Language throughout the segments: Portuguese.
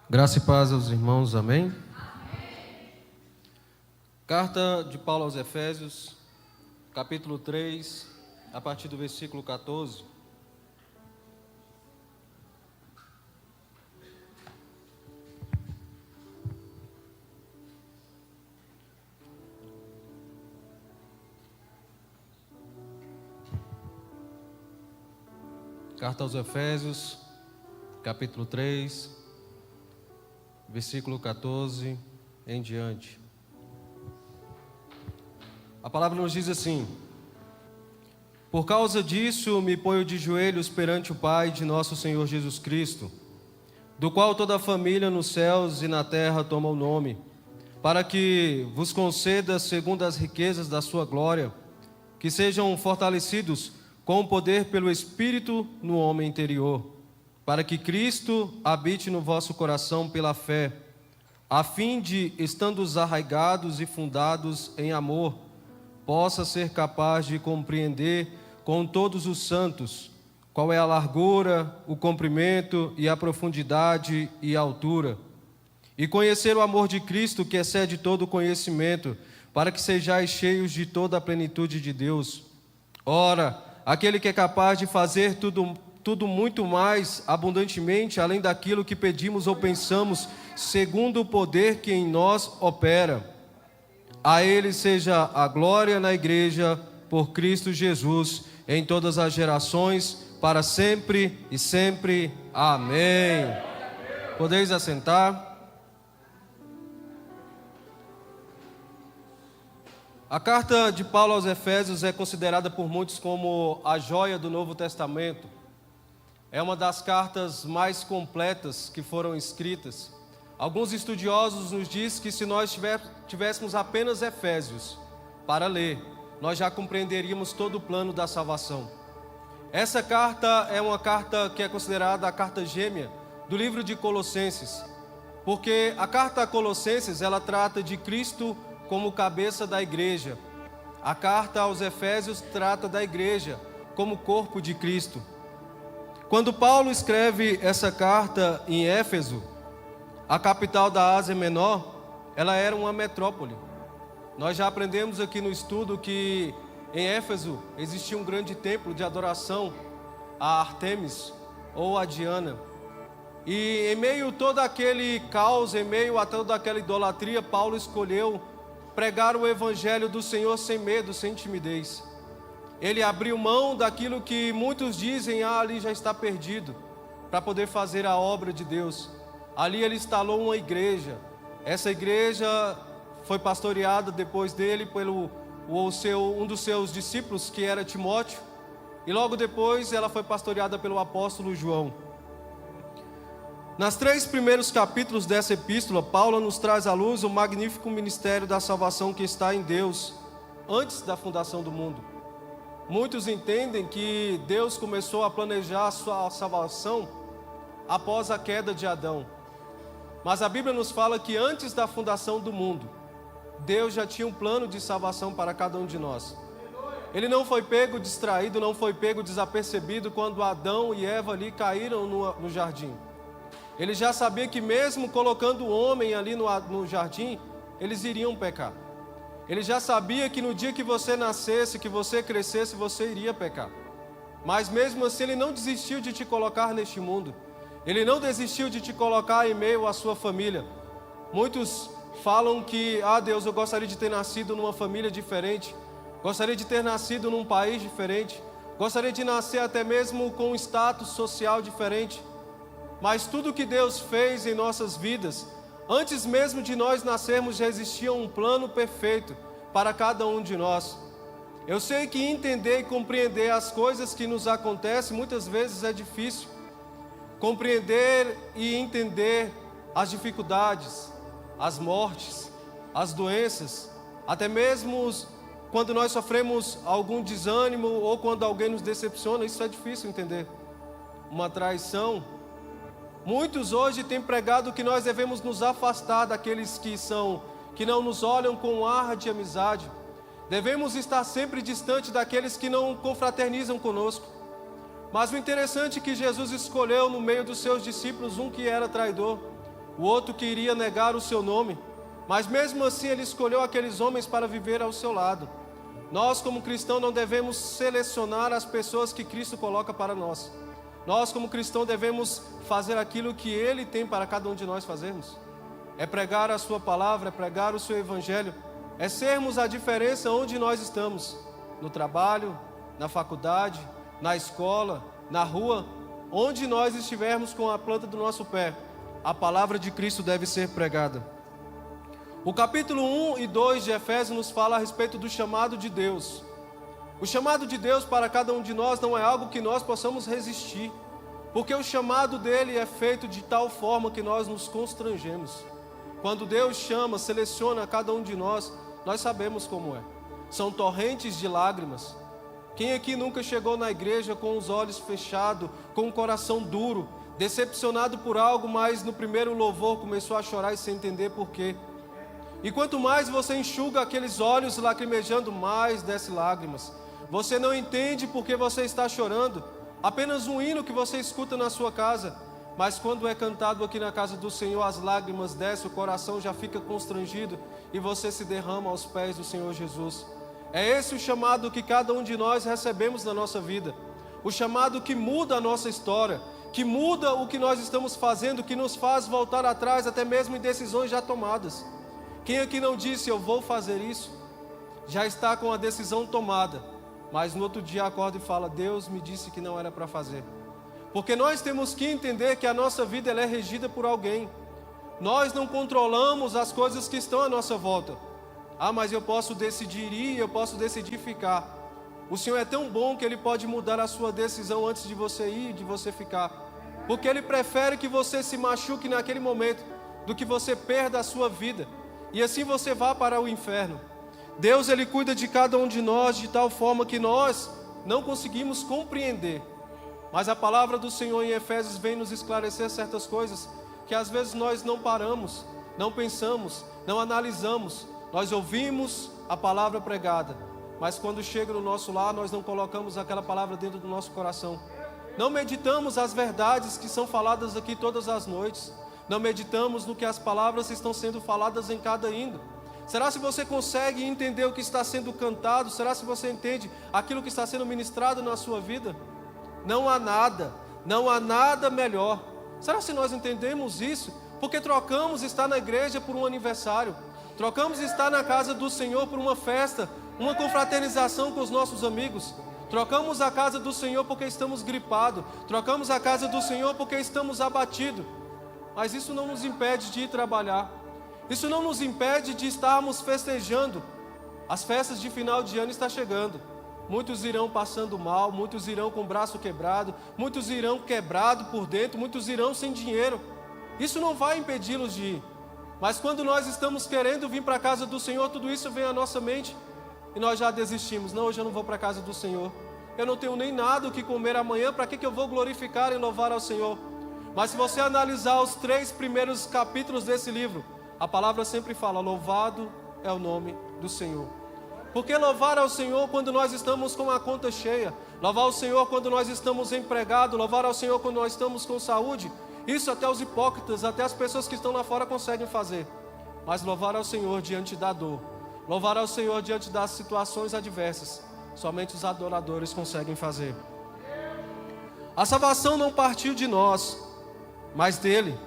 Graça e paz aos irmãos, amém? Carta de Paulo aos Efésios, capítulo 3, a partir do versículo 14. Carta aos Efésios, capítulo 3, versículo 14 em diante. A palavra nos diz assim: Por causa disso me ponho de joelhos perante o Pai de nosso Senhor Jesus Cristo, do qual toda a família nos céus e na terra toma o nome, para que vos conceda, segundo as riquezas da sua glória, que sejam fortalecidos com o poder pelo Espírito no homem interior, para que Cristo habite no vosso coração pela fé, a fim de, estando arraigados e fundados em amor, possa ser capaz de compreender com todos os santos qual é a largura, o comprimento e a profundidade e a altura, e conhecer o amor de Cristo que excede todo o conhecimento, para que sejais cheios de toda a plenitude de Deus. Ora, aquele que é capaz de fazer tudo muito mais abundantemente, além daquilo que pedimos ou pensamos, segundo o poder que em nós opera. A Ele seja a glória na Igreja, por Cristo Jesus, em todas as gerações, para sempre e sempre. Amém. Podeis assentar. A carta de Paulo aos Efésios é considerada por muitos como a joia do Novo Testamento. É uma das cartas mais completas que foram escritas. Alguns estudiosos nos dizem que se nós tivéssemos apenas Efésios para ler, nós já compreenderíamos todo o plano da salvação. Essa carta é uma carta que é considerada a carta gêmea do livro de Colossenses, porque a carta a Colossenses, ela trata de Cristo como cabeça da igreja. A carta aos Efésios trata da igreja como corpo de Cristo. Quando Paulo escreve essa carta em Éfeso, a capital da Ásia Menor, ela era uma metrópole. Nós já aprendemos aqui no estudo que em Éfeso existia um grande templo de adoração a Artemis ou a Diana. E em meio a todo aquele caos, em meio a toda aquela idolatria, Paulo escolheu pregar o evangelho do Senhor sem medo, sem timidez. Ele abriu mão daquilo que muitos dizem, ali já está perdido, para poder fazer a obra de Deus. Ali ele instalou uma igreja. Essa igreja foi pastoreada depois dele pelo um dos seus discípulos, que era Timóteo, e logo depois ela foi pastoreada pelo apóstolo João. Nas 3 primeiros capítulos dessa epístola, Paulo nos traz à luz o magnífico ministério da salvação que está em Deus, antes da fundação do mundo. Muitos entendem que Deus começou a planejar a sua salvação após a queda de Adão. Mas a Bíblia nos fala que antes da fundação do mundo, Deus já tinha um plano de salvação para cada um de nós. Ele não foi pego distraído, não foi pego desapercebido quando Adão e Eva ali caíram no jardim. Ele já sabia que mesmo colocando o homem ali no jardim, eles iriam pecar. Ele já sabia que no dia que você nascesse, que você crescesse, você iria pecar. Mas mesmo assim ele não desistiu de te colocar neste mundo. Ele não desistiu de te colocar em meio à sua família. Muitos falam que, Deus, eu gostaria de ter nascido numa família diferente. Gostaria de ter nascido num país diferente. Gostaria de nascer até mesmo com um status social diferente. Mas tudo que Deus fez em nossas vidas, antes mesmo de nós nascermos, já existia um plano perfeito para cada um de nós. Eu sei que entender e compreender as coisas que nos acontecem muitas vezes é difícil. Compreender e entender as dificuldades, as mortes, as doenças, até mesmo quando nós sofremos algum desânimo ou quando alguém nos decepciona, isso é difícil entender. Uma traição. Muitos hoje têm pregado que nós devemos nos afastar daqueles que não nos olham com ar de amizade. Devemos estar sempre distante daqueles que não confraternizam conosco. Mas o interessante é que Jesus escolheu no meio dos seus discípulos um que era traidor, o outro queria negar o seu nome, mas mesmo assim ele escolheu aqueles homens para viver ao seu lado. Nós, como cristãos, não devemos selecionar as pessoas que Cristo coloca para nós. Nós, como cristãos, devemos fazer aquilo que Ele tem para cada um de nós fazermos. É pregar a sua palavra, é pregar o seu evangelho, é sermos a diferença onde nós estamos, no trabalho, na faculdade, na escola, na rua, onde nós estivermos com a planta do nosso pé, a palavra de Cristo deve ser pregada. O capítulo 1 e 2 de Efésios nos fala a respeito do chamado de Deus. O chamado de Deus para cada um de nós não é algo que nós possamos resistir, porque o chamado dele é feito de tal forma que nós nos constrangemos. Quando Deus chama, seleciona cada um de nós, nós sabemos como é. São torrentes de lágrimas. Quem aqui nunca chegou na igreja com os olhos fechados, com o coração duro, decepcionado por algo, mas no primeiro louvor começou a chorar e sem entender por quê? E quanto mais você enxuga aqueles olhos lacrimejando, mais desce lágrimas. Você não entende porque você está chorando. Apenas um hino que você escuta na sua casa. Mas quando é cantado aqui na casa do Senhor, as lágrimas descem, o coração já fica constrangido e você se derrama aos pés do Senhor Jesus. É esse o chamado que cada um de nós recebemos na nossa vida. O chamado que muda a nossa história, que muda o que nós estamos fazendo, que nos faz voltar atrás até mesmo em decisões já tomadas. Quem aqui não disse, eu vou fazer isso, já está com a decisão tomada, mas no outro dia acorda e fala, Deus me disse que não era para fazer. Porque nós temos que entender que a nossa vida ela é regida por alguém. Nós não controlamos as coisas que estão à nossa volta. Ah, mas eu posso decidir ir, eu posso decidir ficar. O Senhor é tão bom que Ele pode mudar a sua decisão antes de você ir, de você ficar. Porque Ele prefere que você se machuque naquele momento, do que você perda a sua vida. E assim você vá para o inferno. Deus Ele cuida de cada um de nós de tal forma que nós não conseguimos compreender. Mas a palavra do Senhor em Efésios vem nos esclarecer certas coisas que às vezes nós não paramos, não pensamos, não analisamos. Nós ouvimos a palavra pregada, mas quando chega no nosso lar nós não colocamos aquela palavra dentro do nosso coração. Não meditamos as verdades que são faladas aqui todas as noites. Não meditamos no que as palavras estão sendo faladas em cada hino. Será se você consegue entender o que está sendo cantado? Será se você entende aquilo que está sendo ministrado na sua vida? Não há nada melhor. Será se nós entendemos isso? Porque trocamos estar na igreja por um aniversário. Trocamos estar na casa do Senhor por uma festa, uma confraternização com os nossos amigos. Trocamos a casa do Senhor porque estamos gripados. Trocamos a casa do Senhor porque estamos abatidos. Mas isso não nos impede de ir trabalhar. Isso não nos impede de estarmos festejando. As festas de final de ano estão chegando. Muitos irão passando mal, muitos irão com o braço quebrado, muitos irão quebrado por dentro, muitos irão sem dinheiro. Isso não vai impedi-los de ir. Mas quando nós estamos querendo vir para a casa do Senhor, tudo isso vem à nossa mente e nós já desistimos. Não, hoje eu não vou para a casa do Senhor. Eu não tenho nem nada o que comer amanhã, para que eu vou glorificar e louvar ao Senhor? Mas se você analisar os 3 primeiros capítulos desse livro, a palavra sempre fala, louvado é o nome do Senhor. Porque louvar ao Senhor quando nós estamos com a conta cheia, louvar ao Senhor quando nós estamos empregados, louvar ao Senhor quando nós estamos com saúde, isso até os hipócritas, até as pessoas que estão lá fora conseguem fazer. Mas louvar ao Senhor diante da dor, louvar ao Senhor diante das situações adversas, somente os adoradores conseguem fazer. A salvação não partiu de nós, mas dele.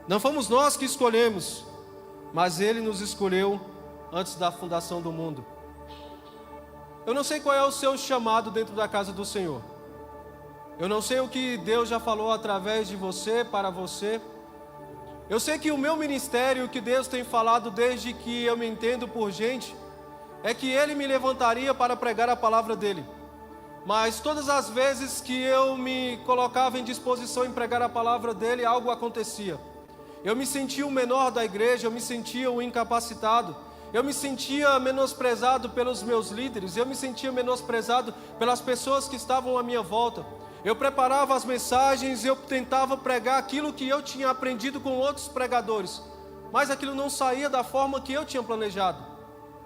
Não fomos nós que escolhemos, mas Ele nos escolheu antes da fundação do mundo. Eu não sei qual é o seu chamado dentro da casa do Senhor. Eu não sei o que Deus já falou através de você, para você. Eu sei que o meu ministério, o que Deus tem falado desde que eu me entendo por gente, é que Ele me levantaria para pregar a palavra dEle. Mas todas as vezes que eu me colocava em disposição em pregar a palavra dEle, algo acontecia. Eu me sentia o menor da igreja, eu me sentia o incapacitado, eu me sentia menosprezado pelos meus líderes, eu me sentia menosprezado pelas pessoas que estavam à minha volta. Eu preparava as mensagens, eu tentava pregar aquilo que eu tinha aprendido com outros pregadores, mas aquilo não saía da forma que eu tinha planejado.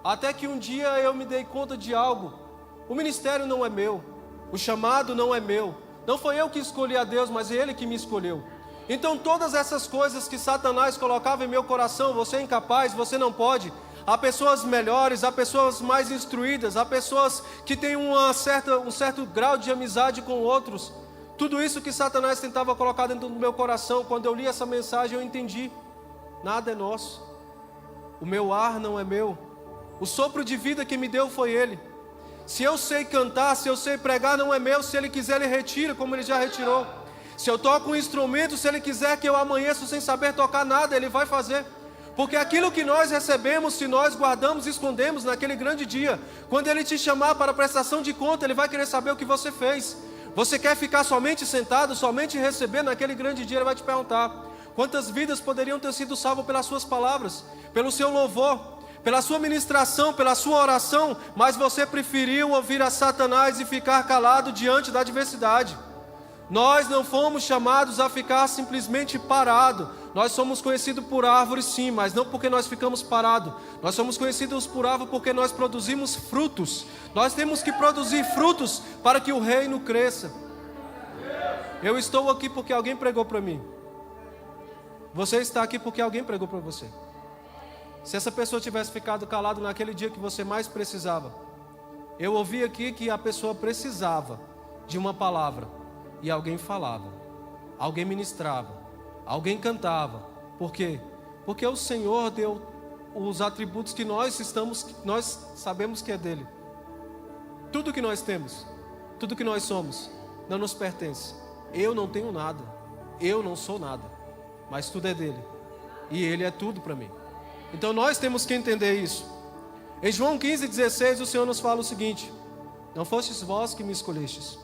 Até que um dia eu me dei conta de algo. O ministério não é meu, o chamado não é meu. Não foi eu que escolhi a Deus, mas é Ele que me escolheu. Então todas essas coisas que Satanás colocava em meu coração, você é incapaz, você não pode, há pessoas melhores, há pessoas mais instruídas, há pessoas que têm um certo grau de amizade com outros. Tudo isso que Satanás tentava colocar dentro do meu coração, quando eu li essa mensagem eu entendi, nada é nosso, o meu ar não é meu, o sopro de vida que me deu foi Ele. Se eu sei cantar, se eu sei pregar, não é meu, se Ele quiser Ele retira, como Ele já retirou. Se eu toco um instrumento, se Ele quiser que eu amanheça sem saber tocar nada, Ele vai fazer. Porque aquilo que nós recebemos, se nós guardamos e escondemos naquele grande dia, quando Ele te chamar para prestação de conta, Ele vai querer saber o que você fez. Você quer ficar somente sentado, somente receber naquele grande dia? Ele vai te perguntar: quantas vidas poderiam ter sido salvas pelas suas palavras, pelo seu louvor, pela sua ministração, pela sua oração, mas você preferiu ouvir a Satanás e ficar calado diante da adversidade. Nós não fomos chamados a ficar simplesmente parado. Nós somos conhecidos por árvores sim, mas não porque nós ficamos parados. Nós somos conhecidos por árvore porque nós produzimos frutos. Nós temos que produzir frutos para que o reino cresça. Eu estou aqui porque alguém pregou para mim. Você está aqui porque alguém pregou para você. Se essa pessoa tivesse ficado calado naquele dia que você mais precisava, eu ouvi aqui que a pessoa precisava de uma palavra. E alguém falava, alguém ministrava, alguém cantava. Por quê? Porque o Senhor deu os atributos que nós sabemos que é dele. Tudo que nós temos, tudo que nós somos, não nos pertence. Eu não tenho nada, eu não sou nada, mas tudo é dele. E ele é tudo para mim. Então nós temos que entender isso. Em João 15,16 o Senhor nos fala o seguinte: não fostes vós que me escolhestes,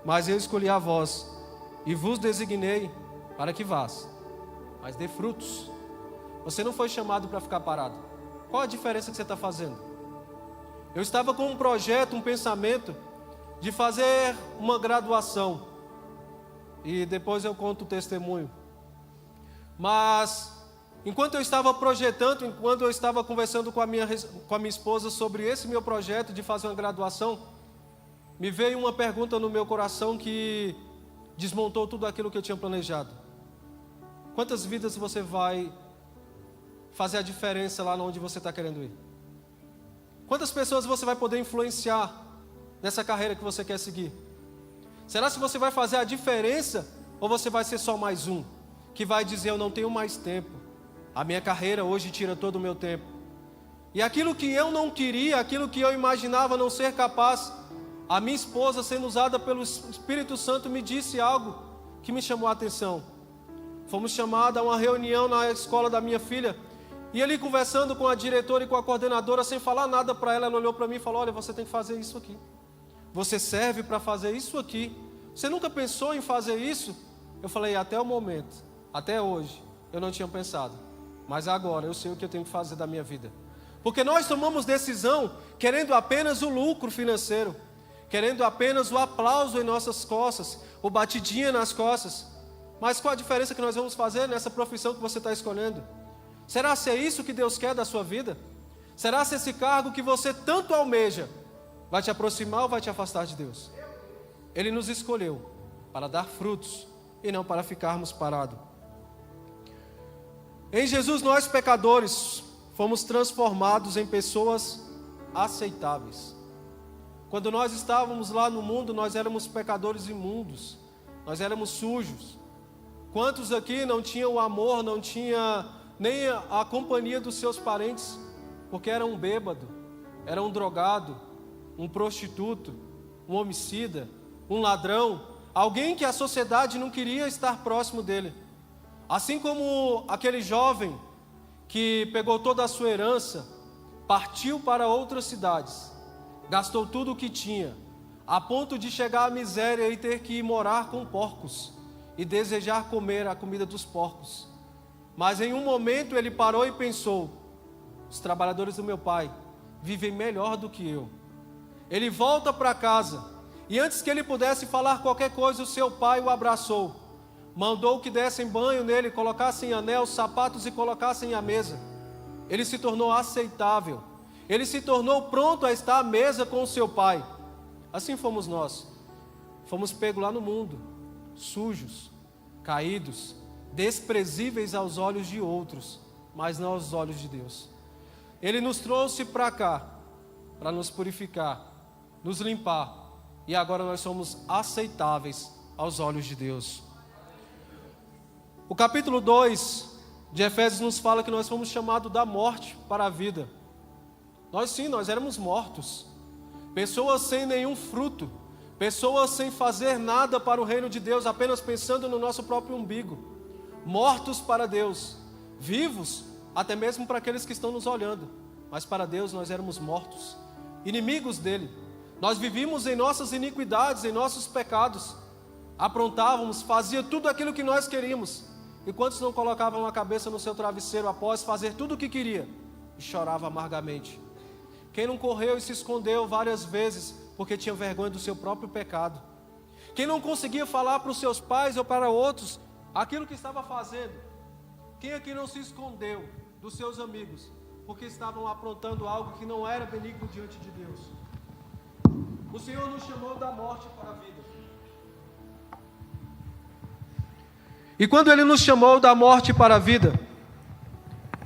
mas eu escolhi a vós, e vos designei para que vás, mas dê frutos. Você não foi chamado para ficar parado. Qual a diferença que você está fazendo? Eu estava com um projeto, um pensamento, de fazer uma graduação, e depois eu conto o testemunho. Mas, enquanto eu estava projetando, enquanto eu estava conversando com a minha esposa sobre esse meu projeto de fazer uma graduação, me veio uma pergunta no meu coração que desmontou tudo aquilo que eu tinha planejado. Quantas vidas você vai fazer a diferença lá onde você está querendo ir? Quantas pessoas você vai poder influenciar nessa carreira que você quer seguir? Será se você vai fazer a diferença ou você vai ser só mais um que vai dizer: eu não tenho mais tempo, a minha carreira hoje tira todo o meu tempo? E aquilo que eu não queria, aquilo que eu imaginava não ser capaz, a minha esposa, sendo usada pelo Espírito Santo, me disse algo que me chamou a atenção. Fomos chamados a uma reunião na escola da minha filha, e ali conversando com a diretora e com a coordenadora, sem falar nada para ela, ela olhou para mim e falou: olha, você tem que fazer isso aqui. Você serve para fazer isso aqui. Você nunca pensou em fazer isso? Eu falei: até o momento, até hoje, eu não tinha pensado. Mas agora eu sei o que eu tenho que fazer da minha vida. Porque nós tomamos decisão querendo apenas o lucro financeiro, querendo apenas o aplauso em nossas costas, o batidinha nas costas. Mas qual a diferença que nós vamos fazer nessa profissão que você está escolhendo? Será se é isso que Deus quer da sua vida? Será se esse cargo que você tanto almeja vai te aproximar ou vai te afastar de Deus? Ele nos escolheu para dar frutos e não para ficarmos parados. Em Jesus nós pecadores fomos transformados em pessoas aceitáveis. Quando nós estávamos lá no mundo, nós éramos pecadores imundos, nós éramos sujos. Quantos aqui não tinham o amor, não tinha nem a companhia dos seus parentes, porque era um bêbado, era um drogado, um prostituto, um homicida, um ladrão, alguém que a sociedade não queria estar próximo dele? Assim como aquele jovem que pegou toda a sua herança, partiu para outras cidades, gastou tudo o que tinha, a ponto de chegar à miséria e ter que ir morar com porcos e desejar comer a comida dos porcos. Mas em um momento ele parou e pensou: os trabalhadores do meu pai vivem melhor do que eu. Ele volta para casa e antes que ele pudesse falar qualquer coisa, o seu pai o abraçou, mandou que dessem banho nele, colocassem anel, sapatos e colocassem à mesa. Ele se tornou aceitável, ele se tornou pronto a estar à mesa com o seu pai. Assim fomos nós, fomos pegos lá no mundo, sujos, caídos, desprezíveis aos olhos de outros, mas não aos olhos de Deus. Ele nos trouxe para cá, para nos purificar, nos limpar, e agora nós somos aceitáveis aos olhos de Deus. O capítulo 2 de Efésios nos fala que nós fomos chamados da morte para a vida. Nós éramos mortos, pessoas sem nenhum fruto, pessoas sem fazer nada para o reino de Deus, apenas pensando no nosso próprio umbigo, mortos para Deus, vivos até mesmo para aqueles que estão nos olhando, mas para Deus nós éramos mortos, inimigos dele. Nós vivíamos em nossas iniquidades, em nossos pecados, aprontávamos, fazia tudo aquilo que nós queríamos. E quantos não colocavam a cabeça no seu travesseiro após fazer tudo o que queria e chorava amargamente? Quem não correu e se escondeu várias vezes porque tinha vergonha do seu próprio pecado? Quem não conseguia falar para os seus pais ou para outros aquilo que estava fazendo? Quem aqui não se escondeu dos seus amigos porque estavam aprontando algo que não era benigno diante de Deus? O Senhor nos chamou da morte para a vida. E quando Ele nos chamou da morte para a vida,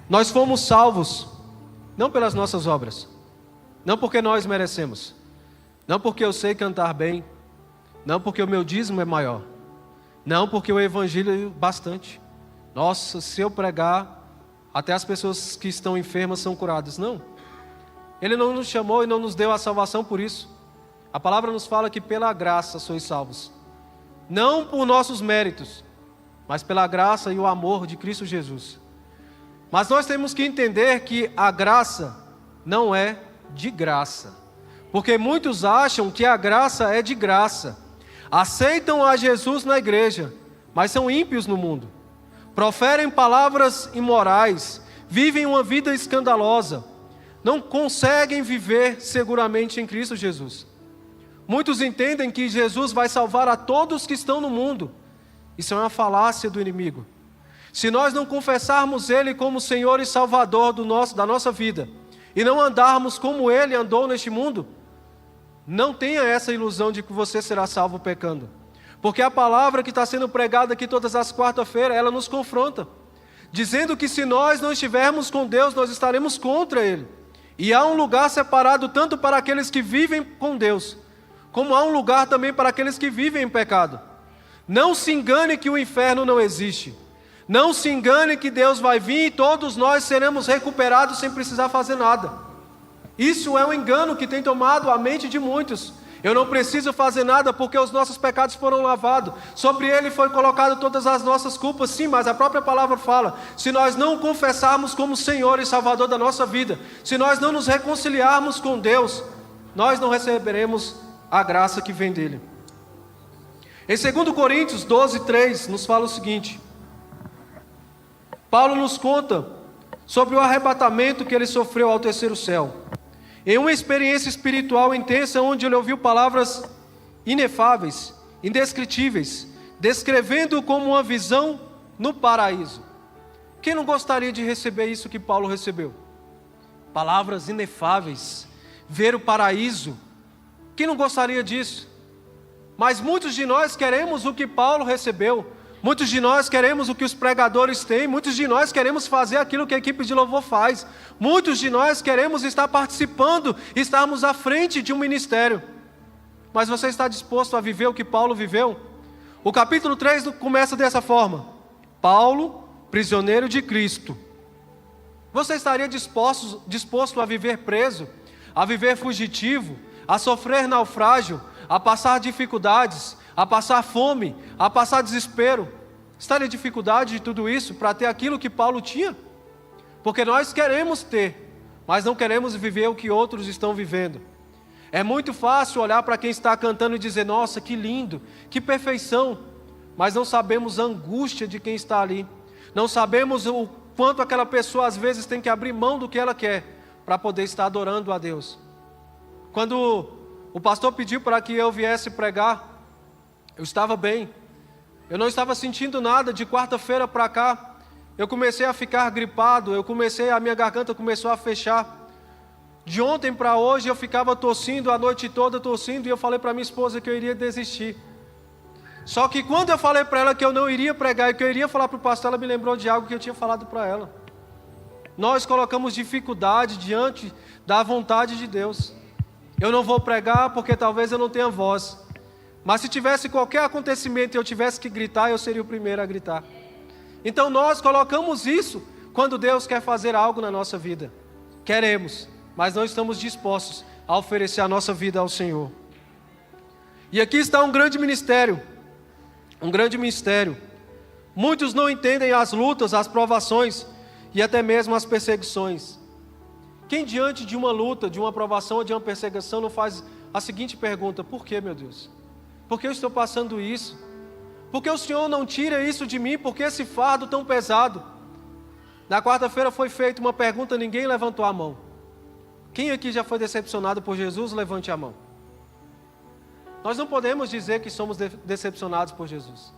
nós fomos salvos, não pelas nossas obras, não porque nós merecemos, não porque eu sei cantar bem, não porque o meu dízimo é maior, não porque o evangelho é bastante. Nossa, se eu pregar, até as pessoas que estão enfermas são curadas. Não. Ele não nos chamou e não nos deu a salvação por isso. A palavra nos fala que pela graça sois salvos. Não por nossos méritos, mas pela graça e o amor de Cristo Jesus. Mas nós temos que entender que a graça não é de graça. Porque muitos acham que a graça é de graça. Aceitam a Jesus na igreja, mas são ímpios no mundo. Proferem palavras imorais, vivem uma vida escandalosa, não conseguem viver seguramente em Cristo Jesus. Muitos entendem que Jesus vai salvar a todos que estão no mundo. Isso é uma falácia do inimigo. Se nós não confessarmos Ele como Senhor e Salvador da nossa vida, e não andarmos como Ele andou neste mundo, não tenha essa ilusão de que você será salvo pecando. Porque a palavra que está sendo pregada aqui todas as quarta-feiras, ela nos confronta, dizendo que se nós não estivermos com Deus, nós estaremos contra Ele. E há um lugar separado tanto para aqueles que vivem com Deus, como há um lugar também para aqueles que vivem em pecado. Não se engane que o inferno não existe. Não se engane que Deus vai vir e todos nós seremos recuperados sem precisar fazer nada. Isso é um engano que tem tomado a mente de muitos. Eu não preciso fazer nada porque os nossos pecados foram lavados. Sobre Ele foi colocado todas as nossas culpas. Sim, mas a própria palavra fala, se nós não confessarmos como Senhor e Salvador da nossa vida, se nós não nos reconciliarmos com Deus, nós não receberemos a graça que vem dele. Em 2 Coríntios 12:3 nos fala o seguinte: Paulo nos conta sobre o arrebatamento que ele sofreu ao terceiro céu, em uma experiência espiritual intensa, onde ele ouviu palavras inefáveis, indescritíveis, descrevendo como uma visão no paraíso. Quem não gostaria de receber isso que Paulo recebeu? Palavras inefáveis, ver o paraíso. Quem não gostaria disso? Mas muitos de nós queremos o que Paulo recebeu. Muitos de nós queremos o que os pregadores têm. Muitos de nós queremos fazer aquilo que a equipe de louvor faz. Muitos de nós queremos estar participando, estarmos à frente de um ministério. Mas você está disposto a viver o que Paulo viveu? O capítulo 3 começa dessa forma: Paulo, prisioneiro de Cristo. Você estaria disposto a viver preso, a viver fugitivo, a sofrer naufrágio, a passar dificuldades, a passar fome, a passar desespero? Estaria dificuldade de tudo isso para ter aquilo que Paulo tinha? Porque nós queremos ter, mas não queremos viver o que outros estão vivendo. É muito fácil olhar para quem está cantando e dizer: nossa, que lindo, que perfeição. Mas não sabemos a angústia de quem está ali. Não sabemos o quanto aquela pessoa às vezes tem que abrir mão do que ela quer para poder estar adorando a Deus. Quando o pastor pediu para que eu viesse pregar, eu estava bem. Eu não estava sentindo nada. De quarta-feira para cá, eu comecei a ficar gripado, a minha garganta começou a fechar. De ontem para hoje eu ficava tossindo, a noite toda tossindo, e eu falei para minha esposa que eu iria desistir. Só que quando eu falei para ela que eu não iria pregar e que eu iria falar para o pastor, ela me lembrou de algo que eu tinha falado para ela. Nós colocamos dificuldade diante da vontade de Deus. Eu não vou pregar porque talvez eu não tenha voz. Mas se tivesse qualquer acontecimento e eu tivesse que gritar, eu seria o primeiro a gritar. Então nós colocamos isso quando Deus quer fazer algo na nossa vida. Queremos, mas não estamos dispostos a oferecer a nossa vida ao Senhor. E aqui está um grande mistério. Um grande mistério. Muitos não entendem as lutas, as provações e até mesmo as perseguições. Quem diante de uma luta, de uma provação ou de uma perseguição não faz a seguinte pergunta: por que, meu Deus? Por que eu estou passando isso? Por que o Senhor não tira isso de mim? Por que esse fardo tão pesado? Na quarta-feira foi feita uma pergunta, ninguém levantou a mão. Quem aqui já foi decepcionado por Jesus? Levante a mão. Nós não podemos dizer que somos decepcionados por Jesus.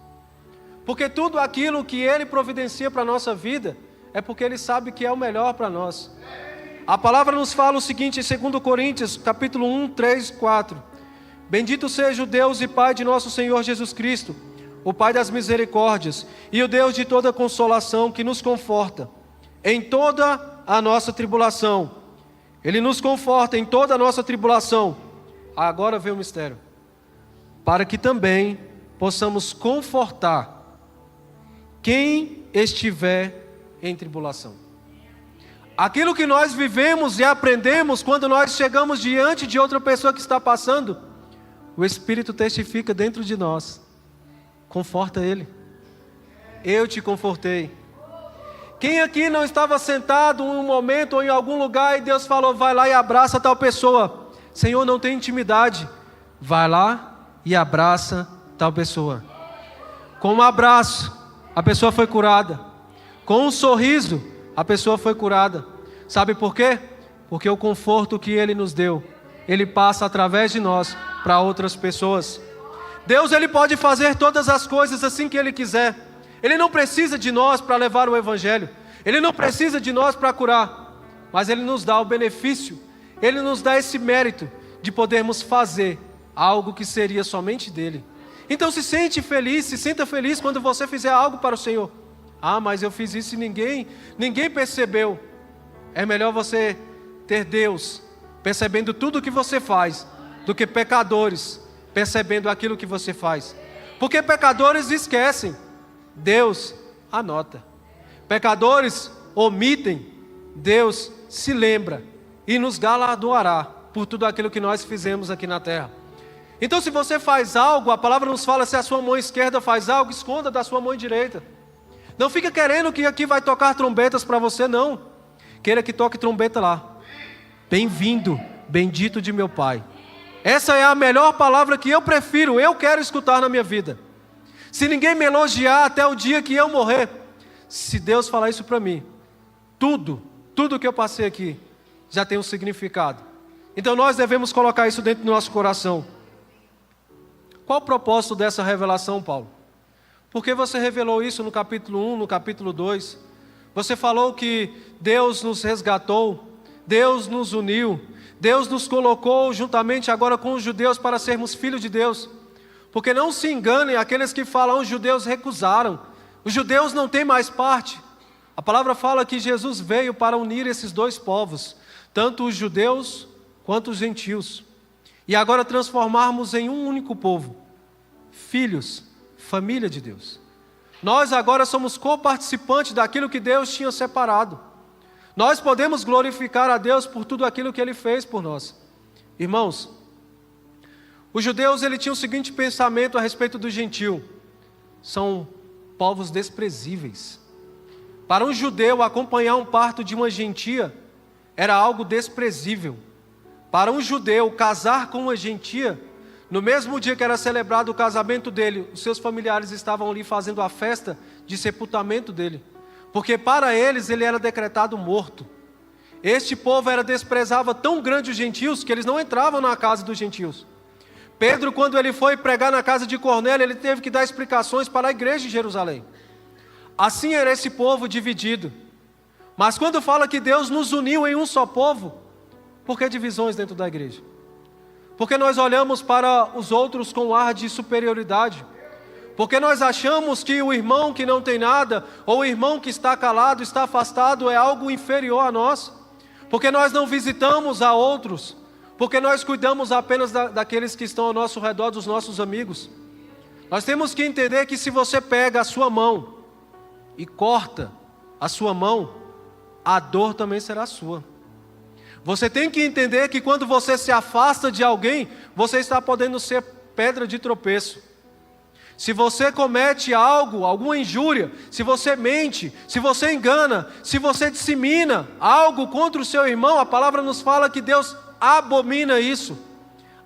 Porque tudo aquilo que Ele providencia para a nossa vida é porque Ele sabe que é o melhor para nós. A palavra nos fala o seguinte em 2 Coríntios, capítulo 1, 3, 4. Bendito seja o Deus e Pai de nosso Senhor Jesus Cristo, o Pai das misericórdias e o Deus de toda consolação, que nos conforta em toda a nossa tribulação. Ele nos conforta em toda a nossa tribulação. Agora vem o mistério. Para que também possamos confortar quem estiver em tribulação. Aquilo que nós vivemos e aprendemos quando nós chegamos diante de outra pessoa que está passando, o Espírito testifica dentro de nós. Conforta ele. Eu te confortei. Quem aqui não estava sentado em um momento ou em algum lugar e Deus falou: vai lá e abraça tal pessoa. Senhor, não tem intimidade. Vai lá e abraça tal pessoa. Com um abraço, a pessoa foi curada. Com um sorriso, a pessoa foi curada. Sabe por quê? Porque o conforto que Ele nos deu, Ele passa através de nós para outras pessoas. Deus, Ele pode fazer todas as coisas assim que Ele quiser. Ele não precisa de nós para levar o Evangelho. Ele não precisa de nós para curar. Mas Ele nos dá o benefício, Ele nos dá esse mérito de podermos fazer algo que seria somente dEle. Então se sinta feliz quando você fizer algo para o Senhor. Ah, mas eu fiz isso e ninguém percebeu. É melhor você ter Deus percebendo tudo o que você faz, do que pecadores percebendo aquilo que você faz. Porque pecadores esquecem, Deus anota. Pecadores omitem, Deus se lembra e nos galardoará por tudo aquilo que nós fizemos aqui na terra. Então se você faz algo, a palavra nos fala, se a sua mão esquerda faz algo, esconda da sua mão direita. Não fica querendo que aqui vai tocar trombetas para você, não. Queira que toque trombeta lá. Bem-vindo, bendito de meu Pai. Essa é a melhor palavra que eu prefiro, eu quero escutar na minha vida. Se ninguém me elogiar até o dia que eu morrer, se Deus falar isso para mim, tudo que eu passei aqui já tem um significado. Então nós devemos colocar isso dentro do nosso coração. Qual o propósito dessa revelação, Paulo? Por que você revelou isso no capítulo 1, no capítulo 2? Você falou que Deus nos resgatou, Deus nos uniu, Deus nos colocou juntamente agora com os judeus para sermos filhos de Deus. Porque não se enganem aqueles que falam, os judeus recusaram. Os judeus não têm mais parte. A palavra fala que Jesus veio para unir esses dois povos, tanto os judeus quanto os gentios. E agora transformarmos em um único povo, filhos, família de Deus. Nós agora somos coparticipantes daquilo que Deus tinha separado. Nós podemos glorificar a Deus por tudo aquilo que Ele fez por nós. Irmãos, os judeus tinham o seguinte pensamento a respeito do gentio: são povos desprezíveis. Para um judeu, acompanhar um parto de uma gentia era algo desprezível. Para um judeu, casar com uma gentia, no mesmo dia que era celebrado o casamento dele, os seus familiares estavam ali fazendo a festa de sepultamento dele. Porque para eles ele era decretado morto. Este povo desprezava tão grande os gentios que eles não entravam na casa dos gentios. Pedro, quando ele foi pregar na casa de Cornélio, ele teve que dar explicações para a igreja de Jerusalém. Assim era esse povo dividido. Mas quando fala que Deus nos uniu em um só povo, por que divisões dentro da igreja? Porque nós olhamos para os outros com ar de superioridade. Porque nós achamos que o irmão que não tem nada, ou o irmão que está calado, está afastado, é algo inferior a nós. Porque nós não visitamos a outros. Porque nós cuidamos apenas daqueles que estão ao nosso redor, dos nossos amigos. Nós temos que entender que se você pega a sua mão e corta a sua mão, a dor também será sua. Você tem que entender que quando você se afasta de alguém, você está podendo ser pedra de tropeço. Se você comete algo, alguma injúria, se você mente, se você engana, se você dissemina algo contra o seu irmão, a palavra nos fala que Deus abomina isso.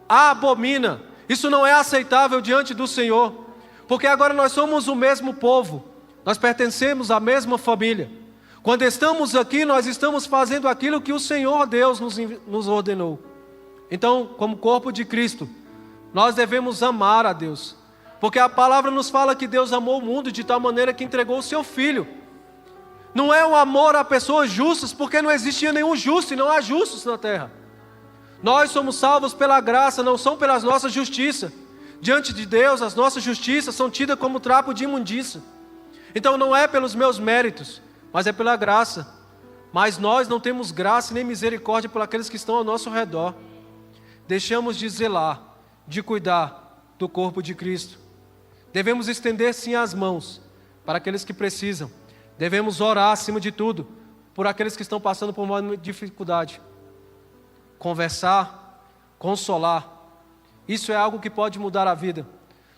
Abomina. Isso não é aceitável diante do Senhor. Porque agora nós somos o mesmo povo. Nós pertencemos à mesma família. Quando estamos aqui, nós estamos fazendo aquilo que o Senhor Deus nos ordenou. Então, como corpo de Cristo, nós devemos amar a Deus. Porque a palavra nos fala que Deus amou o mundo de tal maneira que entregou o seu Filho. Não é um amor a pessoas justas, porque não existia nenhum justo e não há justos na terra. Nós somos salvos pela graça, não são pelas nossas justiças. Diante de Deus, as nossas justiças são tidas como trapo de imundícia. Então não é pelos meus méritos, mas é pela graça. Mas nós não temos graça nem misericórdia por aqueles que estão ao nosso redor. Deixamos de zelar, de cuidar do corpo de Cristo. Devemos estender sim as mãos para aqueles que precisam. Devemos orar acima de tudo por aqueles que estão passando por uma dificuldade. Conversar, consolar. Isso é algo que pode mudar a vida.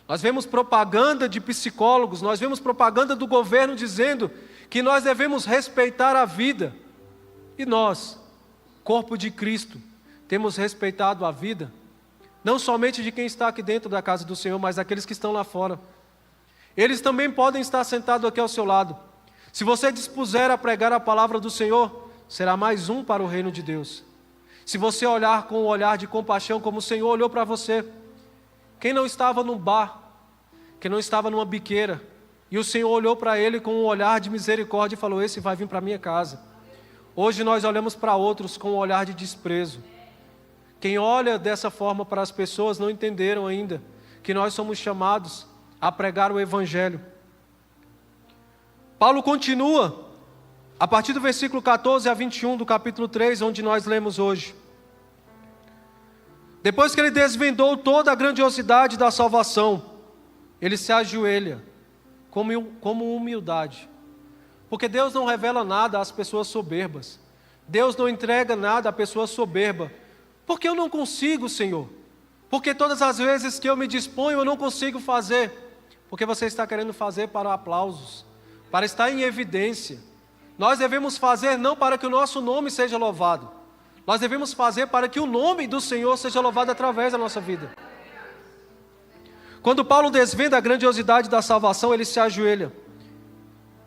Nós vemos propaganda de psicólogos, nós vemos propaganda do governo dizendo que nós devemos respeitar a vida. E nós, corpo de Cristo, temos respeitado a vida? Não somente de quem está aqui dentro da casa do Senhor, mas daqueles que estão lá fora. Eles também podem estar sentados aqui ao seu lado. Se você dispuser a pregar a palavra do Senhor, será mais um para o reino de Deus. Se você olhar com um olhar de compaixão, como o Senhor olhou para você, quem não estava num bar, quem não estava numa biqueira, e o Senhor olhou para ele com um olhar de misericórdia e falou: esse vai vir para a minha casa. Hoje nós olhamos para outros com um olhar de desprezo. Quem olha dessa forma para as pessoas não entenderam ainda que nós somos chamados a pregar o Evangelho. Paulo continua, a partir do versículo 14 a 21 do capítulo 3, onde nós lemos hoje. Depois que ele desvendou toda a grandiosidade da salvação, ele se ajoelha, como humildade. Porque Deus não revela nada às pessoas soberbas. Deus não entrega nada à pessoa soberba. Porque eu não consigo, Senhor. Porque todas as vezes que eu me disponho, eu não consigo fazer. Porque você está querendo fazer para aplausos, para estar em evidência. Nós devemos fazer não para que o nosso nome seja louvado. Nós devemos fazer para que o nome do Senhor seja louvado através da nossa vida. Quando Paulo desvenda a grandiosidade da salvação, ele se ajoelha.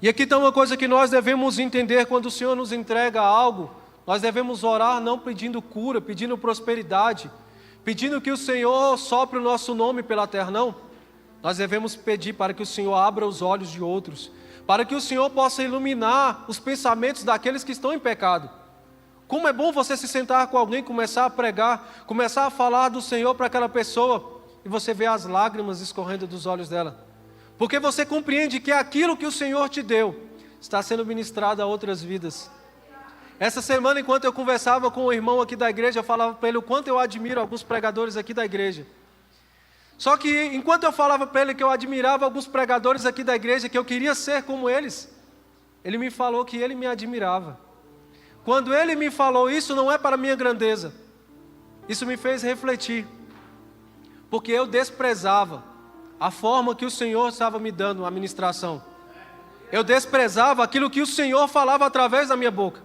E aqui está uma coisa que nós devemos entender: quando o Senhor nos entrega algo, nós devemos orar não pedindo cura, pedindo prosperidade, pedindo que o Senhor sopre o nosso nome pela terra, não. Nós devemos pedir para que o Senhor abra os olhos de outros, para que o Senhor possa iluminar os pensamentos daqueles que estão em pecado. Como é bom você se sentar com alguém, começar a pregar, começar a falar do Senhor para aquela pessoa, e você vê as lágrimas escorrendo dos olhos dela. Porque você compreende que aquilo que o Senhor te deu está sendo ministrado a outras vidas. Essa semana, enquanto eu conversava com o irmão aqui da igreja, eu falava para ele o quanto eu admiro alguns pregadores aqui da igreja. Só que, enquanto eu falava para ele que eu admirava alguns pregadores aqui da igreja, que eu queria ser como eles, ele me falou que ele me admirava. Quando ele me falou isso, não é para minha grandeza. Isso me fez refletir. Porque eu desprezava a forma que o Senhor estava me dando, a ministração. Eu desprezava aquilo que o Senhor falava através da minha boca.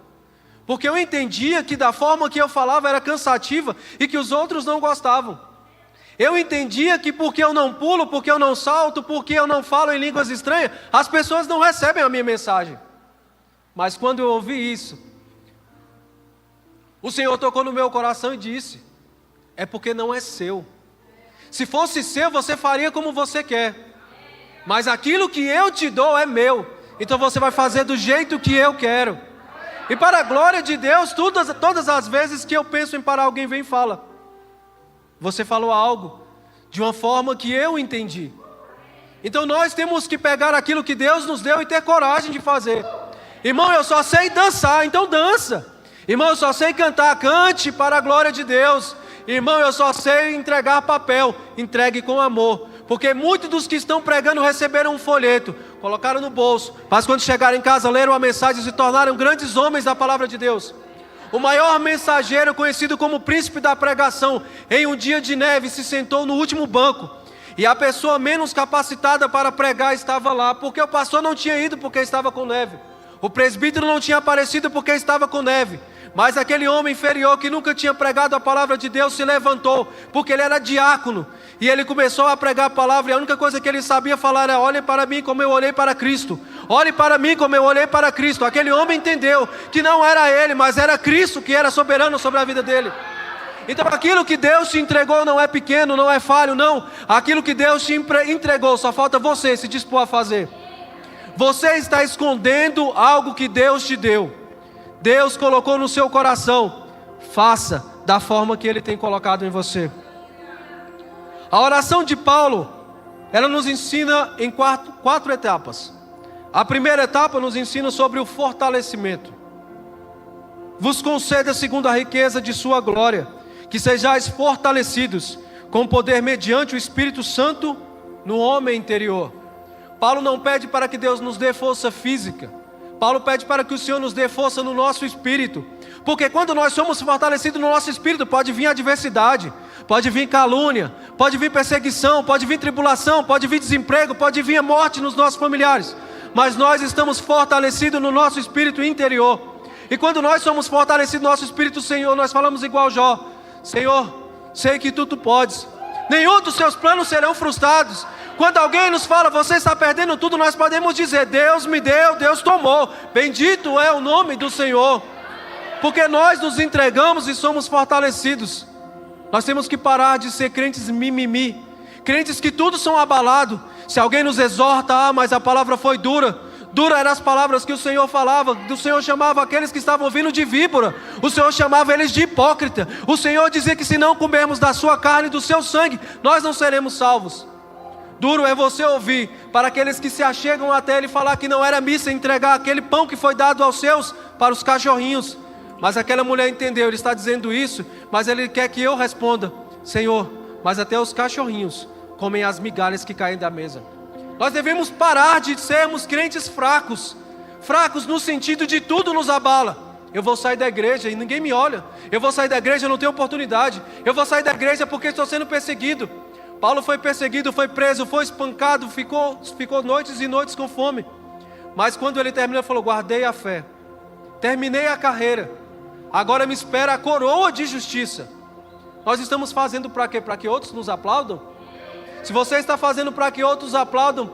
Porque eu entendia que da forma que eu falava era cansativa e que os outros não gostavam. Eu entendia que porque eu não pulo, porque eu não salto, porque eu não falo em línguas estranhas, as pessoas não recebem a minha mensagem. Mas quando eu ouvi isso, o Senhor tocou no meu coração e disse: é porque não é seu. Se fosse seu, você faria como você quer. Mas aquilo que eu te dou é meu. Então você vai fazer do jeito que eu quero. E para a glória de Deus, todas as vezes que eu penso em parar, alguém vem e fala: você falou algo de uma forma que eu entendi. Então nós temos que pegar aquilo que Deus nos deu e ter coragem de fazer. Irmão, eu só sei dançar, então dança. Irmão, eu só sei cantar, cante para a glória de Deus. Irmão, eu só sei entregar papel, entregue com amor. Porque muitos dos que estão pregando receberam um folheto, colocaram no bolso, mas quando chegaram em casa leram a mensagem e se tornaram grandes homens da palavra de Deus. O maior mensageiro, conhecido como príncipe da pregação, em um dia de neve se sentou no último banco. E a pessoa menos capacitada para pregar estava lá, porque o pastor não tinha ido porque estava com neve. O presbítero não tinha aparecido porque estava com neve. Mas aquele homem inferior que nunca tinha pregado a palavra de Deus se levantou, porque ele era diácono. E ele começou a pregar a palavra e a única coisa que ele sabia falar era: olhem para mim como eu olhei para Cristo. Olhe para mim como eu olhei para Cristo. Aquele homem entendeu que não era ele, mas era Cristo que era soberano sobre a vida dele. Então aquilo que Deus te entregou não é pequeno, não é falho, não. Aquilo que Deus te entregou, só falta você se dispor a fazer. Você está escondendo algo que Deus te deu. Deus colocou no seu coração. Faça da forma que Ele tem colocado em você. A oração de Paulo, ela nos ensina em quatro etapas. A primeira etapa nos ensina sobre o fortalecimento. Vos conceda segundo a riqueza de sua glória, que sejais fortalecidos com poder mediante o Espírito Santo no homem interior. Paulo não pede para que Deus nos dê força física. Paulo pede para que o Senhor nos dê força no nosso espírito. Porque quando nós somos fortalecidos no nosso espírito, pode vir adversidade, pode vir calúnia, pode vir perseguição, pode vir tribulação, pode vir desemprego, pode vir a morte nos nossos familiares. Mas nós estamos fortalecidos no nosso espírito interior. E quando nós somos fortalecidos no nosso espírito, Senhor, nós falamos igual Jó: Senhor, sei que tu podes. Nenhum dos seus planos serão frustrados. Quando alguém nos fala: você está perdendo tudo, nós podemos dizer: Deus me deu, Deus tomou. Bendito é o nome do Senhor. Porque nós nos entregamos e somos fortalecidos. Nós temos que parar de ser crentes mimimi, crentes que tudo são abalados. Se alguém nos exorta: mas a palavra foi dura. Dura eram as palavras que o Senhor falava. O Senhor chamava aqueles que estavam vindo de víbora. O Senhor chamava eles de hipócrita. O Senhor dizia que se não comermos da sua carne e do seu sangue, nós não seremos salvos. Duro é você ouvir para aqueles que se achegam até Ele falar que não era missa entregar aquele pão que foi dado aos seus para os cachorrinhos. Mas aquela mulher entendeu, Ele está dizendo isso, mas Ele quer que eu responda: Senhor, mas até os cachorrinhos comem as migalhas que caem da mesa. Nós devemos parar de sermos crentes fracos. Fracos no sentido de tudo nos abala. Eu vou sair da igreja e ninguém me olha. Eu vou sair da igreja e não tenho oportunidade. Eu vou sair da igreja porque estou sendo perseguido. Paulo foi perseguido, foi preso, foi espancado, ficou noites e noites com fome. Mas quando ele terminou, ele falou: guardei a fé, terminei a carreira, agora me espera a coroa de justiça. Nós estamos fazendo para quê? Para que outros nos aplaudam? Se você está fazendo para que outros aplaudam,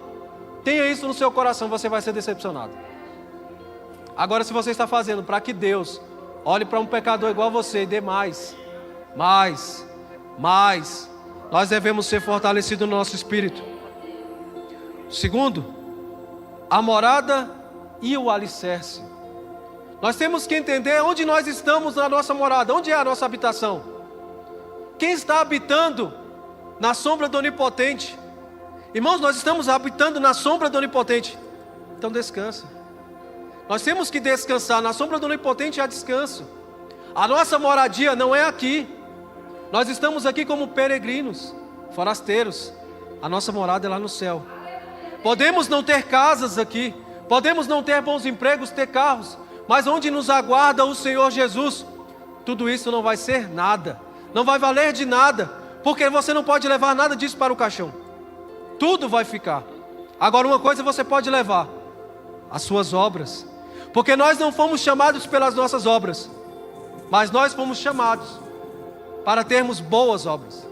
tenha isso no seu coração, você vai ser decepcionado. Agora, se você está fazendo para que Deus olhe para um pecador igual a você e dê mais, nós devemos ser fortalecidos no nosso espírito. Segundo, a morada e o alicerce. Nós temos que entender onde nós estamos na nossa morada, onde é a nossa habitação. Quem está habitando na sombra do Onipotente? Irmãos, nós estamos habitando na sombra do Onipotente. Então descansa. Nós temos que descansar. Na sombra do Onipotente há descanso. A nossa moradia não é aqui. Nós estamos aqui como peregrinos, forasteiros. A nossa morada é lá no céu. Podemos não ter casas aqui, podemos não ter bons empregos, ter carros, mas onde nos aguarda o Senhor Jesus, tudo isso não vai ser nada, não vai valer de nada, porque você não pode levar nada disso para o caixão. Tudo vai ficar. Agora, uma coisa você pode levar: as suas obras. Porque nós não fomos chamados pelas nossas obras, mas nós fomos chamados para termos boas obras.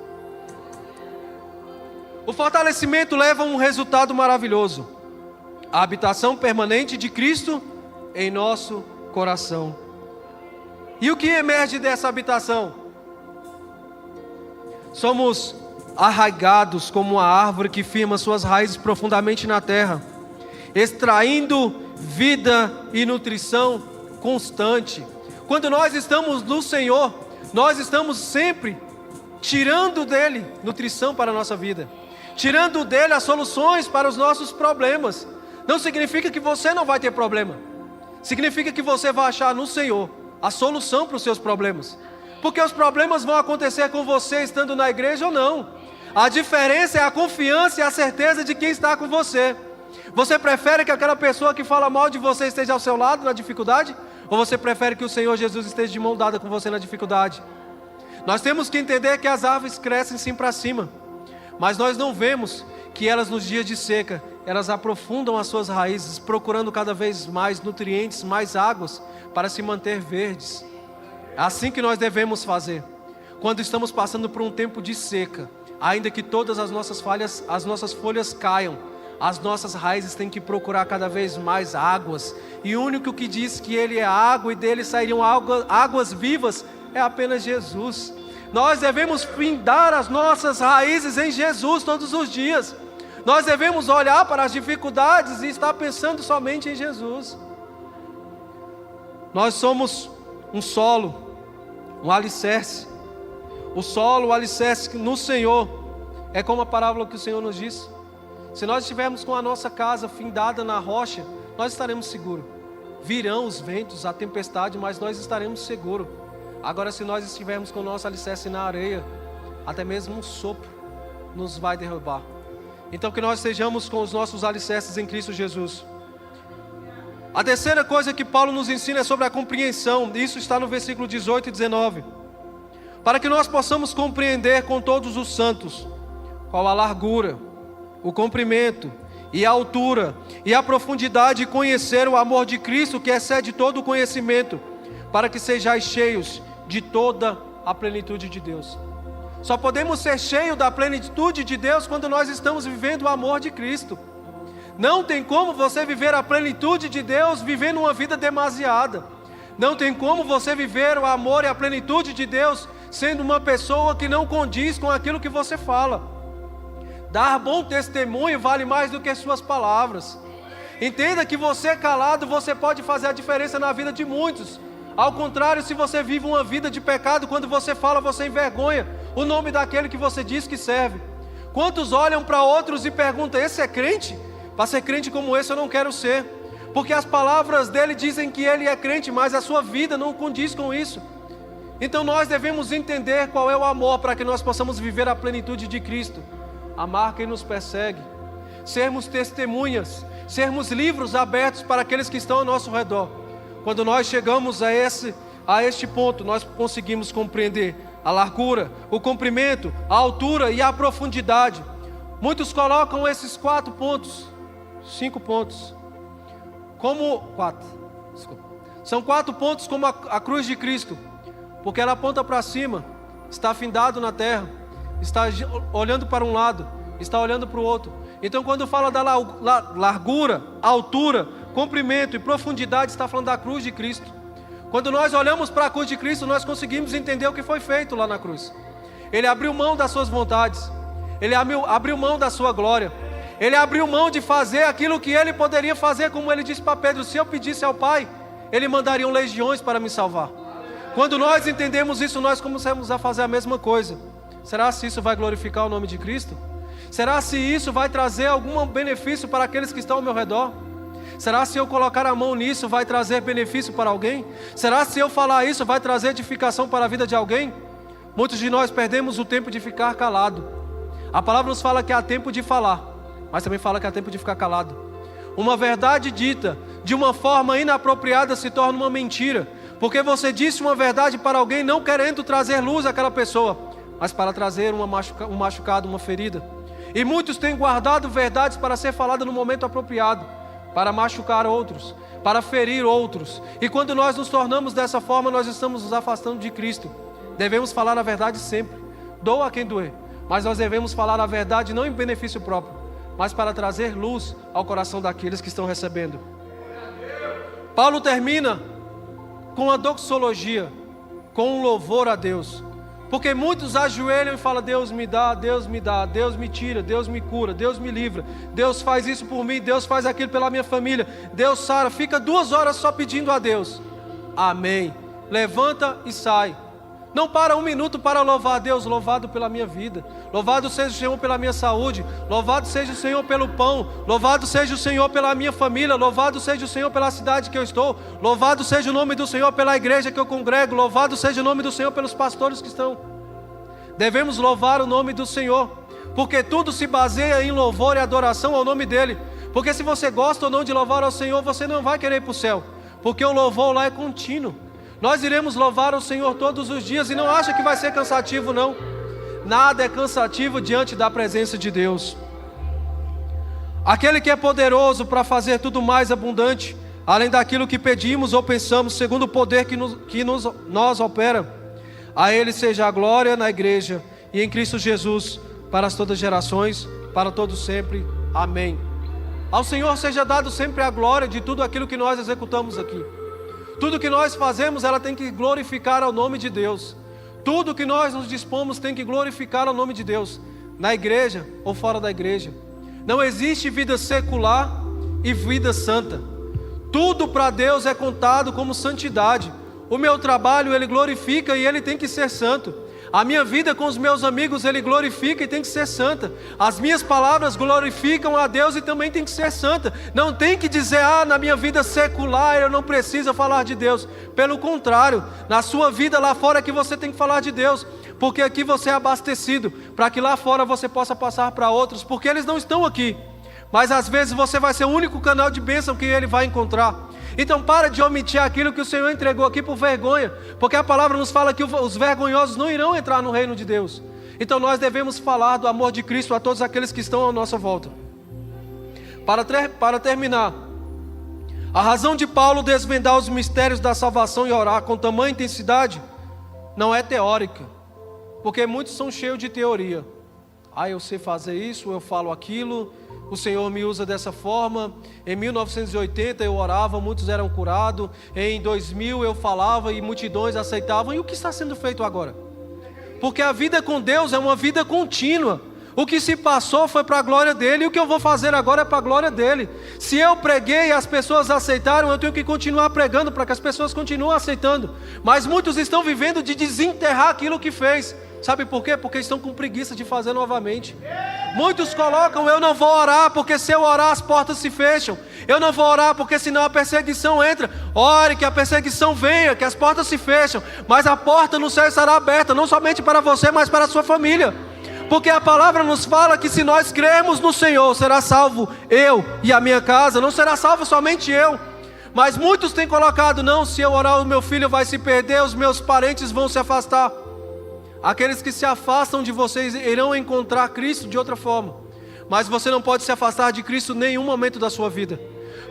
O fortalecimento leva a um resultado maravilhoso: a habitação permanente de Cristo em nosso coração. E o que emerge dessa habitação? Somos arraigados como uma árvore que firma suas raízes profundamente na terra, extraindo vida e nutrição constante. Quando nós estamos no Senhor, nós estamos sempre tirando dele nutrição para a nossa vida. tirando dele as soluções para os nossos problemas. Não significa que você não vai ter problema, significa que você vai achar no Senhor a solução para os seus problemas, porque os problemas vão acontecer com você estando na igreja ou não. A diferença é a confiança e a certeza de quem está com você. Você prefere que aquela pessoa que fala mal de você esteja ao seu lado na dificuldade? Ou você prefere que o Senhor Jesus esteja de mão dada com você na dificuldade? Nós temos que entender que as árvores crescem sim para cima, mas nós não vemos que elas nos dias de seca, elas aprofundam as suas raízes, procurando cada vez mais nutrientes, mais águas, para se manter verdes. É assim que nós devemos fazer. Quando estamos passando por um tempo de seca, ainda que todas as nossas folhas caiam, as nossas raízes têm que procurar cada vez mais águas. E o único que diz que Ele é água e dele sairiam águas vivas é apenas Jesus. Nós devemos findar as nossas raízes em Jesus todos os dias. Nós devemos olhar para as dificuldades e estar pensando somente em Jesus. Nós somos um solo, um alicerce. O solo, o alicerce no Senhor, é como a parábola que o Senhor nos disse. Se nós estivermos com a nossa casa findada na rocha, nós estaremos seguros. Virão os ventos, a tempestade, mas nós estaremos seguros. Agora, se nós estivermos com o nosso alicerce na areia, até mesmo um sopro nos vai derrubar. Então, que nós estejamos com os nossos alicerces em Cristo Jesus. A terceira coisa que Paulo nos ensina é sobre a compreensão. Isso está no versículo 18 e 19. Para que nós possamos compreender com todos os santos qual a largura, o comprimento e a altura e a profundidade, e conhecer o amor de Cristo que excede todo o conhecimento, para que sejais cheios de toda a plenitude de Deus. Só podemos ser cheios da plenitude de Deus quando nós estamos vivendo o amor de Cristo. Não tem como você viver a plenitude de Deus vivendo uma vida demasiada. Não tem como você viver o amor e a plenitude de Deus sendo uma pessoa que não condiz com aquilo que você fala. Dar bom testemunho vale mais do que suas palavras. Entenda que você calado, você pode fazer a diferença na vida de muitos. Ao contrário, se você vive uma vida de pecado, quando você fala, você envergonha o nome daquele que você diz que serve. Quantos olham para outros e perguntam: esse é crente? Para ser crente como esse eu não quero ser. Porque as palavras dele dizem que ele é crente, mas a sua vida não condiz com isso. Então nós devemos entender qual é o amor, para que nós possamos viver a plenitude de Cristo. Amar quem nos persegue, sermos testemunhas, sermos livros abertos para aqueles que estão ao nosso redor. Quando nós chegamos a este ponto, nós conseguimos compreender a largura, o comprimento, a altura e a profundidade. Muitos colocam esses 5 pontos, são 4 pontos como a cruz de Cristo, porque ela aponta para cima, está findado na terra, está olhando para um lado, está olhando para o outro. Então, quando fala da largura, altura, comprimento e profundidade, está falando da cruz de Cristo. Quando nós olhamos para a cruz de Cristo, nós conseguimos entender o que foi feito lá na cruz. Ele abriu mão das suas vontades, Ele abriu mão da sua glória, Ele abriu mão de fazer aquilo que Ele poderia fazer, como Ele disse para Pedro: se eu pedisse ao Pai, Ele mandaria legiões para me salvar. Quando nós entendemos isso, nós começamos a fazer a mesma coisa. Será se isso vai glorificar o nome de Cristo? Será se isso vai trazer algum benefício para aqueles que estão ao meu redor? Será se eu colocar a mão nisso vai trazer benefício para alguém? Será se eu falar isso vai trazer edificação para a vida de alguém? Muitos de nós perdemos o tempo de ficar calado. A palavra nos fala que há tempo de falar, mas também fala que há tempo de ficar calado. Uma verdade dita de uma forma inapropriada se torna uma mentira, porque você disse uma verdade para alguém não querendo trazer luz àquela pessoa, mas para trazer um machucado, uma ferida. E muitos têm guardado verdades para ser falada no momento apropriado, para machucar outros, para ferir outros. E quando nós nos tornamos dessa forma, nós estamos nos afastando de Cristo. Devemos falar a verdade sempre, doa a quem doer, mas nós devemos falar a verdade não em benefício próprio, mas para trazer luz ao coração daqueles que estão recebendo. Paulo termina com a doxologia, com um louvor a Deus, porque muitos ajoelham e falam: Deus me dá, Deus me dá, Deus me tira, Deus me cura, Deus me livra, Deus faz isso por mim, Deus faz aquilo pela minha família, Deus sara. Fica 2 horas só pedindo a Deus. Amém. Levanta e sai. Não para um minuto para louvar a Deus. Louvado pela minha vida, louvado seja o Senhor pela minha saúde, louvado seja o Senhor pelo pão, louvado seja o Senhor pela minha família, louvado seja o Senhor pela cidade que eu estou, louvado seja o nome do Senhor pela igreja que eu congrego, louvado seja o nome do Senhor pelos pastores que estão. Devemos louvar o nome do Senhor, porque tudo se baseia em louvor e adoração ao nome dEle. Porque se você gosta ou não de louvar ao Senhor, você não vai querer ir para o céu, porque o louvor lá é contínuo. Nós iremos louvar o Senhor todos os dias, e não acha que vai ser cansativo, não. Nada é cansativo diante da presença de Deus. Aquele que é poderoso para fazer tudo mais abundante, além daquilo que pedimos ou pensamos, segundo o poder que nos opera. A Ele seja a glória na igreja e em Cristo Jesus, para todas as gerações, para todos sempre. Amém. Ao Senhor seja dado sempre a glória de tudo aquilo que nós executamos aqui. Tudo que nós fazemos, ela tem que glorificar ao nome de Deus. Tudo que nós nos dispomos tem que glorificar ao nome de Deus, na igreja ou fora da igreja. Não existe vida secular e vida santa. Tudo para Deus é contado como santidade. O meu trabalho, ele glorifica e ele tem que ser santo. A minha vida com os meus amigos, ele glorifica e tem que ser santa. As minhas palavras glorificam a Deus e também tem que ser santa. Não tem que dizer, na minha vida secular eu não preciso falar de Deus. Pelo contrário, na sua vida lá fora é que você tem que falar de Deus. Porque aqui você é abastecido, para que lá fora você possa passar para outros, porque eles não estão aqui. Mas às vezes você vai ser o único canal de bênção que ele vai encontrar. Então para de omitir aquilo que o Senhor entregou aqui por vergonha, porque a palavra nos fala que os vergonhosos não irão entrar no reino de Deus. Então nós devemos falar do amor de Cristo a todos aqueles que estão à nossa volta. Para terminar, a razão de Paulo desvendar os mistérios da salvação e orar com tamanha intensidade não é teórica, porque muitos são cheios de teoria. Eu sei fazer isso, eu falo aquilo, o Senhor me usa dessa forma. Em 1980 eu orava, muitos eram curados. Em 2000 eu falava e multidões aceitavam. E o que está sendo feito agora? Porque a vida com Deus é uma vida contínua. O que se passou foi para a glória dEle, e o que eu vou fazer agora é para a glória dEle. Se eu preguei e as pessoas aceitaram, eu tenho que continuar pregando para que as pessoas continuem aceitando. Mas muitos estão vivendo de desenterrar aquilo que fez. Sabe por quê? Porque estão com preguiça de fazer novamente. Muitos colocam, eu não vou orar, porque se eu orar as portas se fecham. Eu não vou orar, porque senão a perseguição entra. Ore que a perseguição venha, que as portas se fecham. Mas a porta no céu estará aberta, não somente para você, mas para a sua família. Porque a palavra nos fala que se nós crermos no Senhor, será salvo eu e a minha casa. Não será salvo somente eu. Mas muitos têm colocado, não, se eu orar o meu filho vai se perder, os meus parentes vão se afastar. Aqueles que se afastam de vocês irão encontrar Cristo de outra forma. Mas você não pode se afastar de Cristo em nenhum momento da sua vida.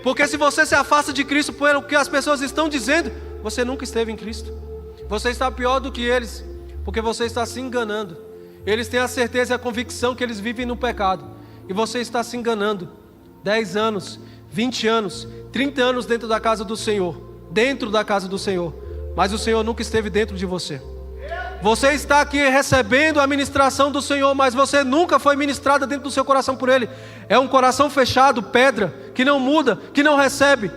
Porque se você se afasta de Cristo pelo que as pessoas estão dizendo, você nunca esteve em Cristo. Você está pior do que eles, porque você está se enganando. Eles têm a certeza e a convicção que eles vivem no pecado, e você está se enganando. 10 anos, 20 anos, 30 anos dentro da casa do Senhor. Dentro da casa do Senhor. Mas o Senhor nunca esteve dentro de você. Você está aqui recebendo a ministração do Senhor, mas você nunca foi ministrada dentro do seu coração por Ele. É um coração fechado, pedra, que não muda, que não recebe.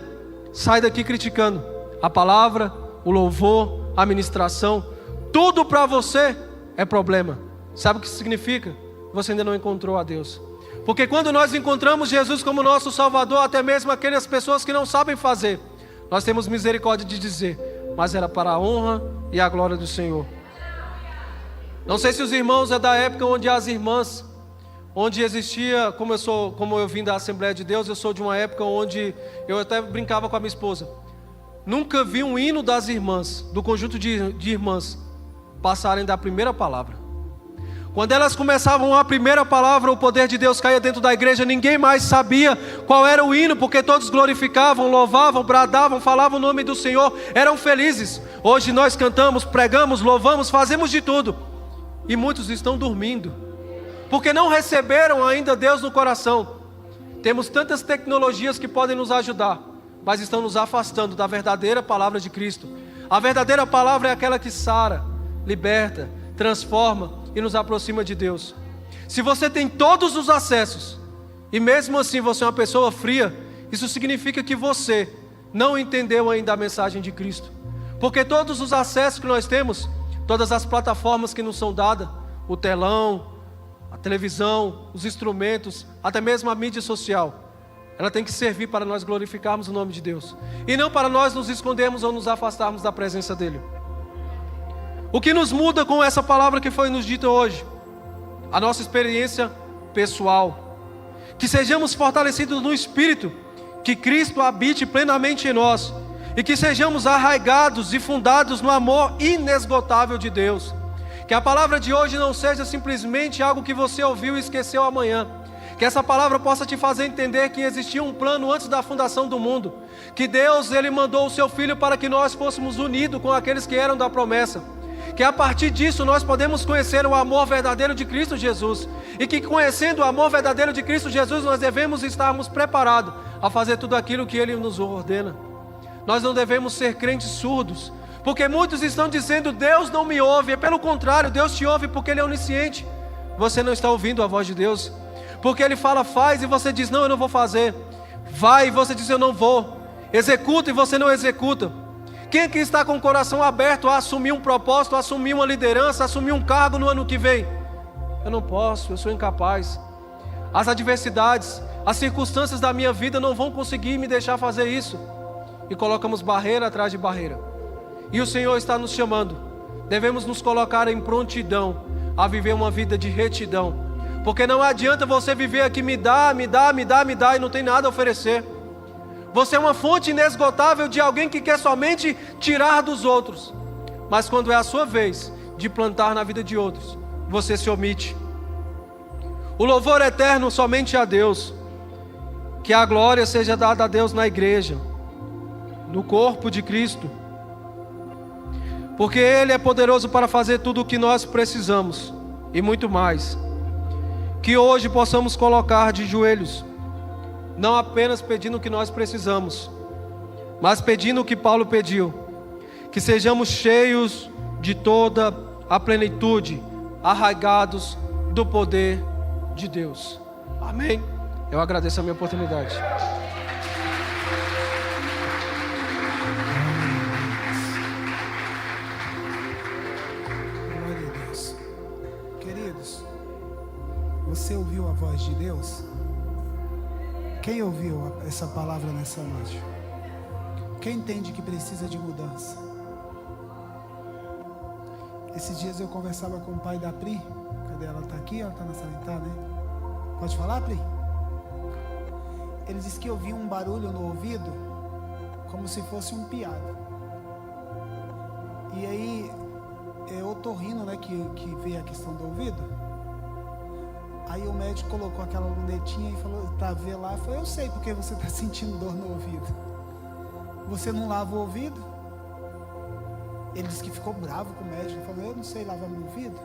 Sai daqui criticando a palavra, o louvor, a ministração. Tudo para você é problema. Sabe o que isso significa? Você ainda não encontrou a Deus. Porque quando nós encontramos Jesus como nosso Salvador, até mesmo aquelas pessoas que não sabem fazer, nós temos misericórdia de dizer, mas era para a honra e a glória do Senhor. Não sei se os irmãos é da época onde as irmãs, onde existia, como eu vim da Assembleia de Deus, eu sou de uma época onde eu até brincava com a minha esposa. Nunca vi um hino das irmãs, do conjunto de irmãs, passarem da primeira palavra. Quando elas começavam a primeira palavra, o poder de Deus caía dentro da igreja, ninguém mais sabia qual era o hino, porque todos glorificavam, louvavam, bradavam, falavam o nome do Senhor, eram felizes. Hoje nós cantamos, pregamos, louvamos, fazemos de tudo. E muitos estão dormindo, porque não receberam ainda Deus no coração. Temos tantas tecnologias que podem nos ajudar, mas estão nos afastando da verdadeira palavra de Cristo. A verdadeira palavra é aquela que sara, liberta, transforma e nos aproxima de Deus. Se você tem todos os acessos, e mesmo assim você é uma pessoa fria, isso significa que você não entendeu ainda a mensagem de Cristo. Porque todos os acessos que nós temos todas as plataformas que nos são dadas, o telão, a televisão, os instrumentos, até mesmo a mídia social, ela tem que servir para nós glorificarmos o nome de Deus, e não para nós nos escondermos ou nos afastarmos da presença dEle. O que nos muda com essa palavra que foi nos dita hoje? A nossa experiência pessoal. Que sejamos fortalecidos no Espírito, que Cristo habite plenamente em nós, e que sejamos arraigados e fundados no amor inesgotável de Deus. Que a palavra de hoje não seja simplesmente algo que você ouviu e esqueceu amanhã. Que essa palavra possa te fazer entender que existia um plano antes da fundação do mundo. Que Deus, Ele mandou o Seu Filho para que nós fôssemos unidos com aqueles que eram da promessa. Que a partir disso nós podemos conhecer o amor verdadeiro de Cristo Jesus. E que conhecendo o amor verdadeiro de Cristo Jesus, nós devemos estarmos preparados a fazer tudo aquilo que Ele nos ordena. Nós não devemos ser crentes surdos, porque muitos estão dizendo: Deus não me ouve. É pelo contrário, Deus te ouve porque Ele é onisciente. Você não está ouvindo a voz de Deus, porque Ele fala faz e você diz não, eu não vou fazer. Vai e você diz eu não vou. Executa e você não executa. Quem aqui está com o coração aberto a assumir um propósito, a assumir uma liderança, a assumir um cargo no ano que vem? Eu não posso, eu sou incapaz. As adversidades, as circunstâncias da minha vida não vão conseguir me deixar fazer isso. E colocamos barreira atrás de barreira. E o Senhor está nos chamando. Devemos nos colocar em prontidão a viver uma vida de retidão. Porque não adianta você viver aqui me dá e não tem nada a oferecer. Você é uma fonte inesgotável de alguém que quer somente tirar dos outros. Mas quando é a sua vez de plantar na vida de outros, você se omite. O louvor eterno somente a Deus. Que a glória seja dada a Deus na igreja, no corpo de Cristo. Porque Ele é poderoso para fazer tudo o que nós precisamos e muito mais. Que hoje possamos colocar de joelhos, não apenas pedindo o que nós precisamos, mas pedindo o que Paulo pediu, que sejamos cheios de toda a plenitude, arraigados do poder de Deus. Amém? Eu agradeço a minha oportunidade. Glória a Deus. Queridos, você ouviu a voz de Deus? Quem ouviu essa palavra nessa noite? Quem entende que precisa de mudança? Esses dias eu conversava com o pai da Pri. Cadê ela? Está aqui? Ela está na sala, tá, né? Pode falar, Pri? Ele disse que ouvia um barulho no ouvido, como se fosse um piado. E aí, é otorrino, né, que vê a questão do ouvido. Aí o médico colocou aquela lunetinha e falou, para ver lá, falou, eu sei porque você está sentindo dor no ouvido. Você não lava o ouvido? Ele disse que ficou bravo com o médico, falou, eu não sei lavar meu ouvido.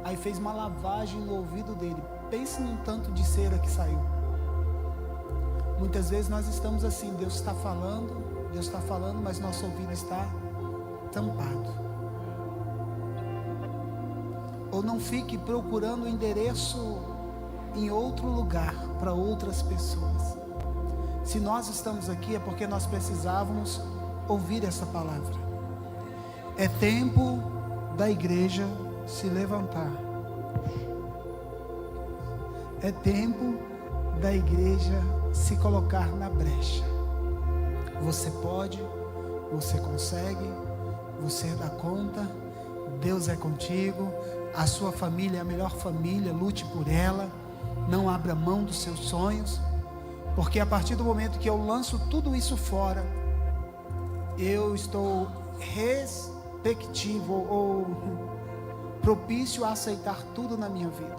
Aí fez uma lavagem no ouvido dele. Pense num tanto de cera que saiu. Muitas vezes nós estamos assim, Deus está falando, mas nosso ouvido está tampado. Ou não fique procurando o endereço em outro lugar, para outras pessoas. Se nós estamos aqui é porque nós precisávamos ouvir essa palavra. É tempo da igreja se levantar. É tempo da igreja se colocar na brecha. Você pode, você consegue, você dá conta, Deus é contigo, a sua família é a melhor família, lute por ela, não abra mão dos seus sonhos, porque a partir do momento que eu lanço tudo isso fora, eu estou respectivo ou propício a aceitar tudo na minha vida.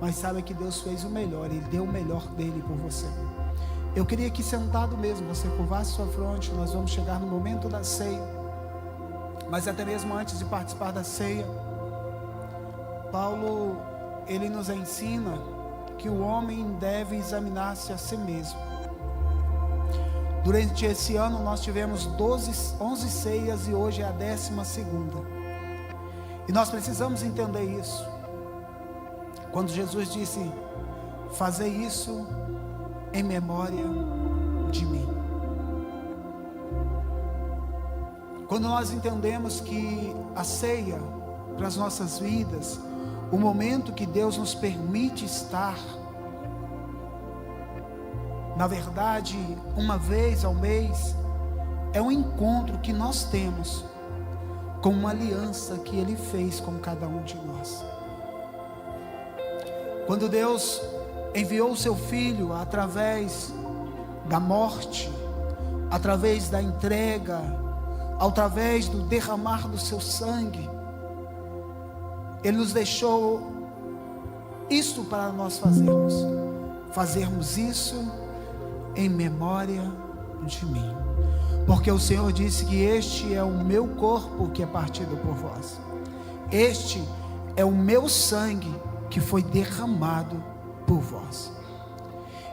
Mas sabe que Deus fez o melhor, Ele deu o melhor dele por você. Eu queria que sentado mesmo, você curvasse sua fronte, nós vamos chegar no momento da ceia. Mas até mesmo antes de participar da ceia, Paulo, ele nos ensina que o homem deve examinar-se a si mesmo. Durante esse ano nós tivemos 11 ceias e hoje é a 12ª. E nós precisamos entender isso. Quando Jesus disse, fazei isso em memória de mim. Quando nós entendemos que a ceia para as nossas vidas, o momento que Deus nos permite estar, na verdade, uma vez ao mês, é um encontro que nós temos com uma aliança que Ele fez com cada um de nós. Quando Deus enviou o seu Filho através da morte, através da entrega, através do derramar do seu sangue, Ele nos deixou isso para nós fazermos isso em memória de mim, porque o Senhor disse que este é o meu corpo que é partido por vós, este é o meu sangue que foi derramado por vós.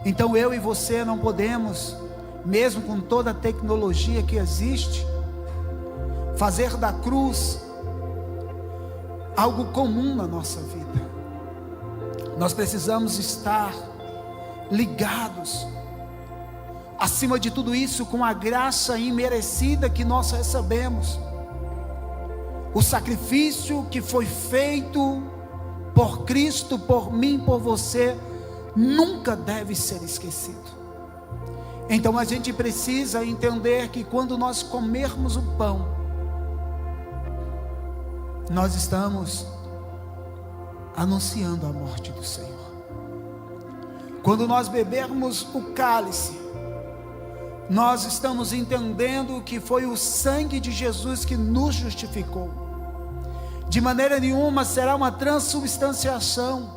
Então eu e você não podemos, mesmo com toda a tecnologia que existe, fazer da cruz algo comum na nossa vida. Nós precisamos estar ligados, acima de tudo isso, com a graça imerecida que nós recebemos. O sacrifício que foi feito por Cristo, por mim, por você, nunca deve ser esquecido. Então a gente precisa entender que quando nós comermos o pão, nós estamos anunciando a morte do Senhor. Quando nós bebermos o cálice, nós estamos entendendo que foi o sangue de Jesus que nos justificou. De maneira nenhuma será uma transubstanciação.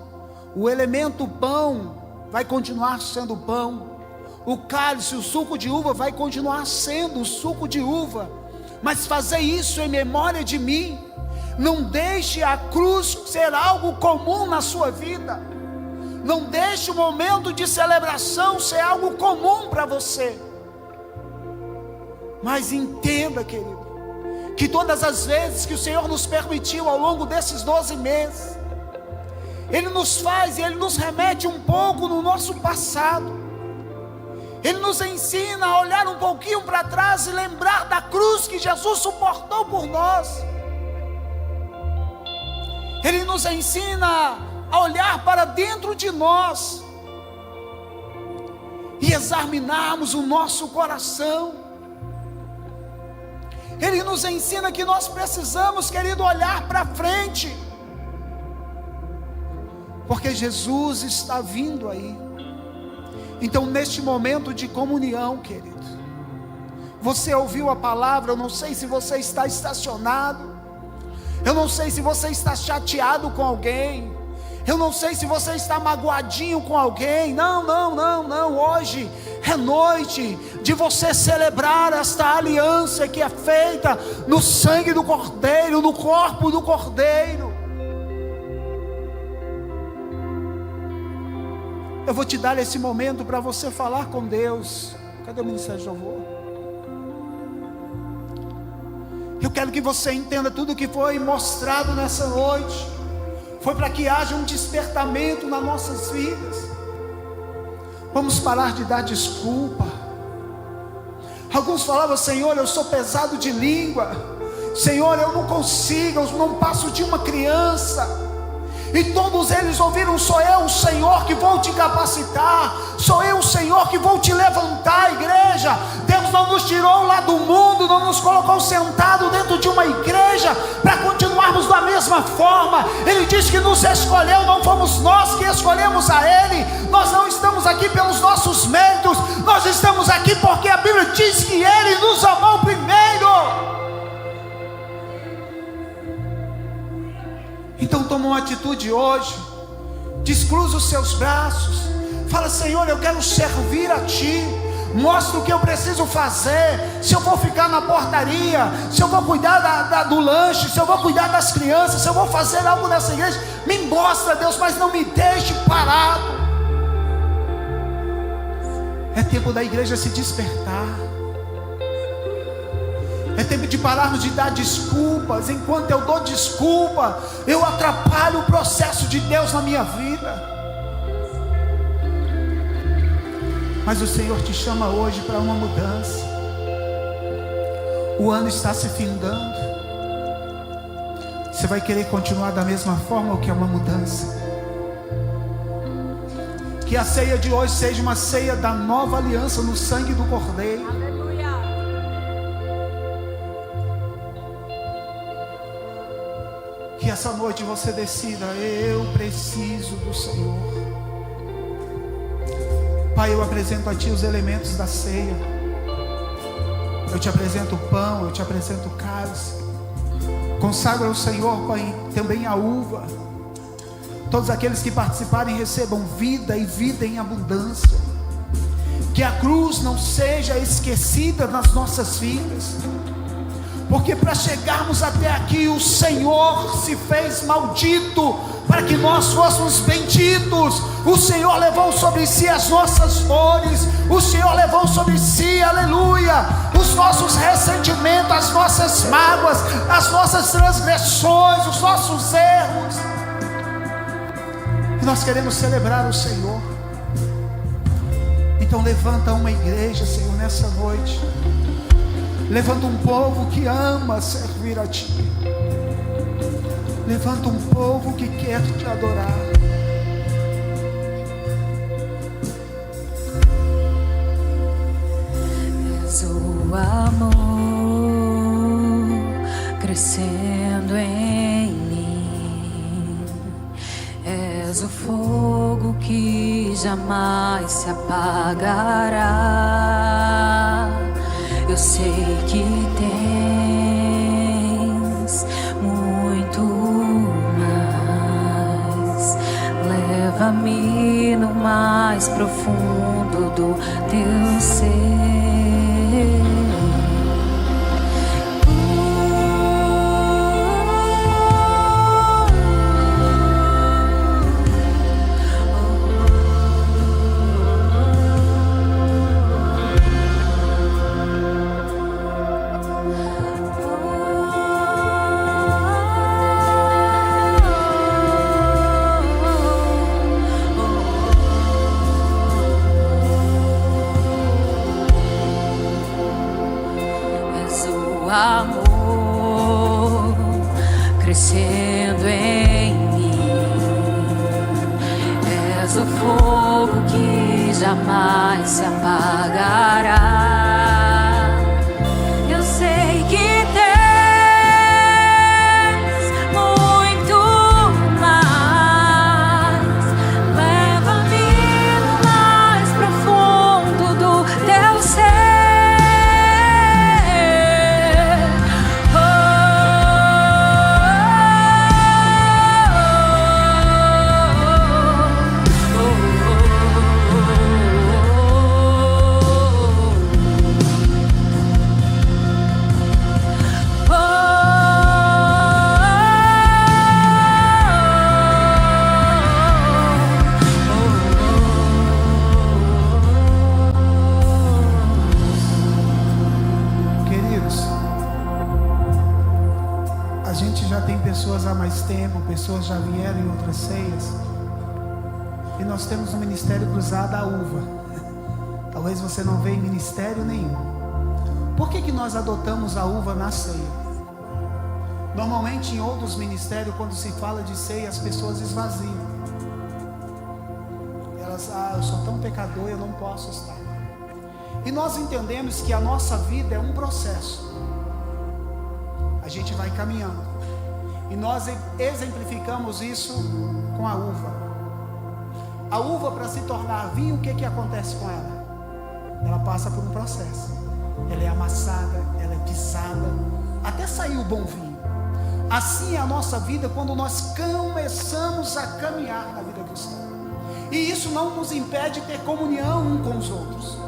O elemento pão vai continuar sendo pão. O cálice, o suco de uva vai continuar sendo o suco de uva. Mas fazer isso em memória de mim. Não deixe a cruz ser algo comum na sua vida. Não deixe o momento de celebração ser algo comum para você. Mas entenda, querido, que todas as vezes que o Senhor nos permitiu ao longo desses 12 meses, Ele nos faz e Ele nos remete um pouco no nosso passado. Ele nos ensina a olhar um pouquinho para trás e lembrar da cruz que Jesus suportou por nós. Ele nos ensina a olhar para dentro de nós e examinarmos o nosso coração. Ele nos ensina que nós precisamos, querido, olhar para frente, porque Jesus está vindo aí. Então, neste momento de comunhão, querido, você ouviu a palavra, eu não sei se você está estacionado, eu não sei se você está chateado com alguém, eu não sei se você está magoadinho com alguém. Não, hoje é noite de você celebrar esta aliança que é feita no sangue do Cordeiro, no corpo do Cordeiro. Eu vou te dar esse momento para você falar com Deus. Cadê o ministério de louvor? Eu quero que você entenda tudo que foi mostrado nessa noite. Foi para que haja um despertamento nas nossas vidas. Vamos parar de dar desculpa. Alguns falavam: Senhor, eu sou pesado de língua. Senhor, eu não consigo, eu não passo de uma criança. E todos eles ouviram: sou eu o Senhor que vou te capacitar, sou eu o Senhor que vou te levantar. Igreja, Deus não nos tirou lá do mundo, não nos colocou sentado dentro de uma igreja para continuarmos da mesma forma. Ele diz que nos escolheu, não fomos nós que escolhemos a Ele. Nós não estamos aqui pelos nossos méritos, nós estamos aqui porque a Bíblia diz que Ele nos amou primeiro. Então toma uma atitude hoje, descruza os seus braços, fala: Senhor, eu quero servir a Ti, mostra o que eu preciso fazer. Se eu vou ficar na portaria, se eu vou cuidar do lanche, se eu vou cuidar das crianças, se eu vou fazer algo nessa igreja, me mostra, Deus, mas não me deixe parado. É tempo da igreja se despertar. É tempo de pararmos de dar desculpas. Enquanto eu dou desculpa, eu atrapalho o processo de Deus na minha vida. Mas o Senhor te chama hoje para uma mudança. O ano está se findando. Você vai querer continuar da mesma forma ou quer uma mudança? Que a ceia de hoje seja uma ceia da nova aliança no sangue do Cordeiro. Aleluia. Que essa noite você decida: eu preciso do Senhor. Pai, eu apresento a Ti os elementos da ceia. Eu Te apresento o pão, eu Te apresento o cálice. Consagra ao Senhor, Pai, também a uva. Todos aqueles que participarem recebam vida e vida em abundância. Que a cruz não seja esquecida nas nossas vidas, porque para chegarmos até aqui o Senhor se fez maldito para que nós fôssemos benditos. O Senhor levou sobre si as nossas dores, o Senhor levou sobre si, aleluia, os nossos ressentimentos, as nossas mágoas, as nossas transgressões, os nossos erros. E nós queremos celebrar o Senhor. Então levanta uma igreja, Senhor, nessa noite. Levanta um povo que ama servir a Ti. Levanta um povo que quer Te adorar. És o amor crescendo em mim. És o fogo que jamais se apagará. Eu sei que tens muito mais. Leva-me no mais profundo do Teu ser. Amor crescendo em mim. És o fogo que jamais se apagará. Eu sei que tens muito mais. Leva-me no mais profundo do Teu ser. Pessoas há mais tempo, pessoas já vieram em outras ceias, e nós temos um ministério cruzado à uva. Talvez você não veja em ministério nenhum. Por que nós adotamos a uva na ceia? Normalmente em outros ministérios, quando se fala de ceia, as pessoas esvaziam. Elas, eu sou tão pecador, eu não posso estar. E nós entendemos que a nossa vida é um processo. A gente vai caminhando. E nós exemplificamos isso com a uva. A uva, para se tornar vinho, o que acontece com ela? Ela passa por um processo. Ela é amassada, ela é pisada, até sair o bom vinho. Assim é a nossa vida quando nós começamos a caminhar na vida cristã. E isso não nos impede de ter comunhão uns com os outros.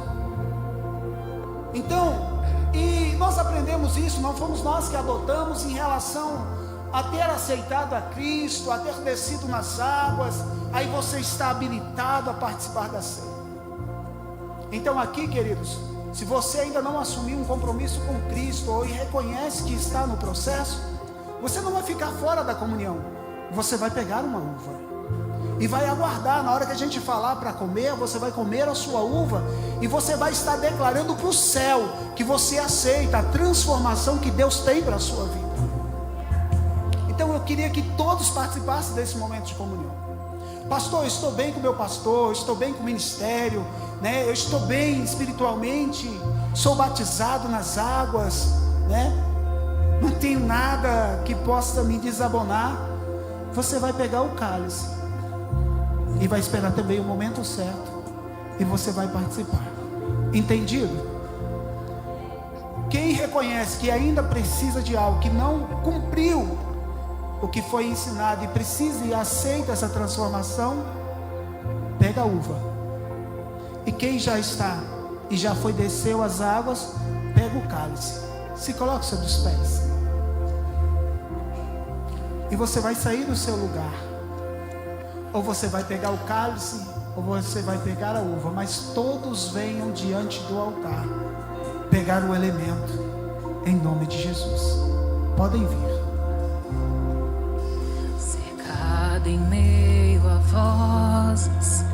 Então, e nós aprendemos isso, não fomos nós que adotamos em relação a ter aceitado a Cristo, a ter descido nas águas, aí você está habilitado a participar da ceia. Então aqui, queridos, se você ainda não assumiu um compromisso com Cristo, ou reconhece que está no processo, você não vai ficar fora da comunhão, você vai pegar uma uva. e vai aguardar. Na hora que a gente falar para comer, você vai comer a sua uva e você vai estar declarando para o céu que você aceita a transformação que Deus tem para a sua vida. Então eu queria que todos participassem desse momento de comunhão. Pastor, eu estou bem com o meu pastor, eu estou bem com o ministério, né? Eu estou bem espiritualmente, sou batizado nas águas, né? Não tenho nada que possa me desabonar. Você vai pegar o cálice e vai esperar também o momento certo, e você vai participar. Entendido? Quem reconhece que ainda precisa de algo, que não cumpriu o que foi ensinado e precisa e aceita essa transformação, pega a uva. E quem já está e já foi, desceu as águas, pega o cálice, se coloca sobre os pés, e você vai sair do seu lugar. Ou você vai pegar o cálice, ou você vai pegar a uva, mas todos venham diante do altar pegar o elemento, em nome de Jesus. Podem vir. Cercado em meio a vozes,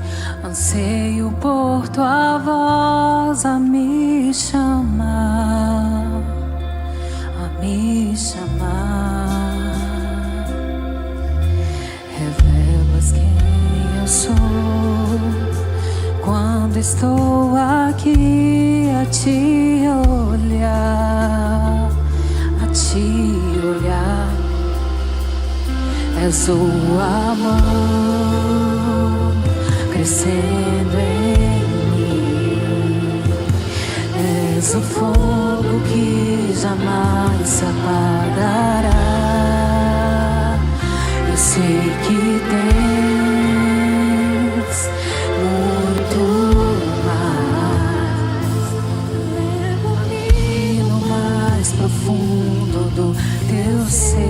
anseio por tua voz a me chamar, a me chamar. Revelas quem eu sou quando estou aqui a te olhar, a te olhar. És o amor crescendo em mim, és o fogo que jamais se apagará. Eu sei que tens muito mais. Leva-me no mais profundo do teu ser.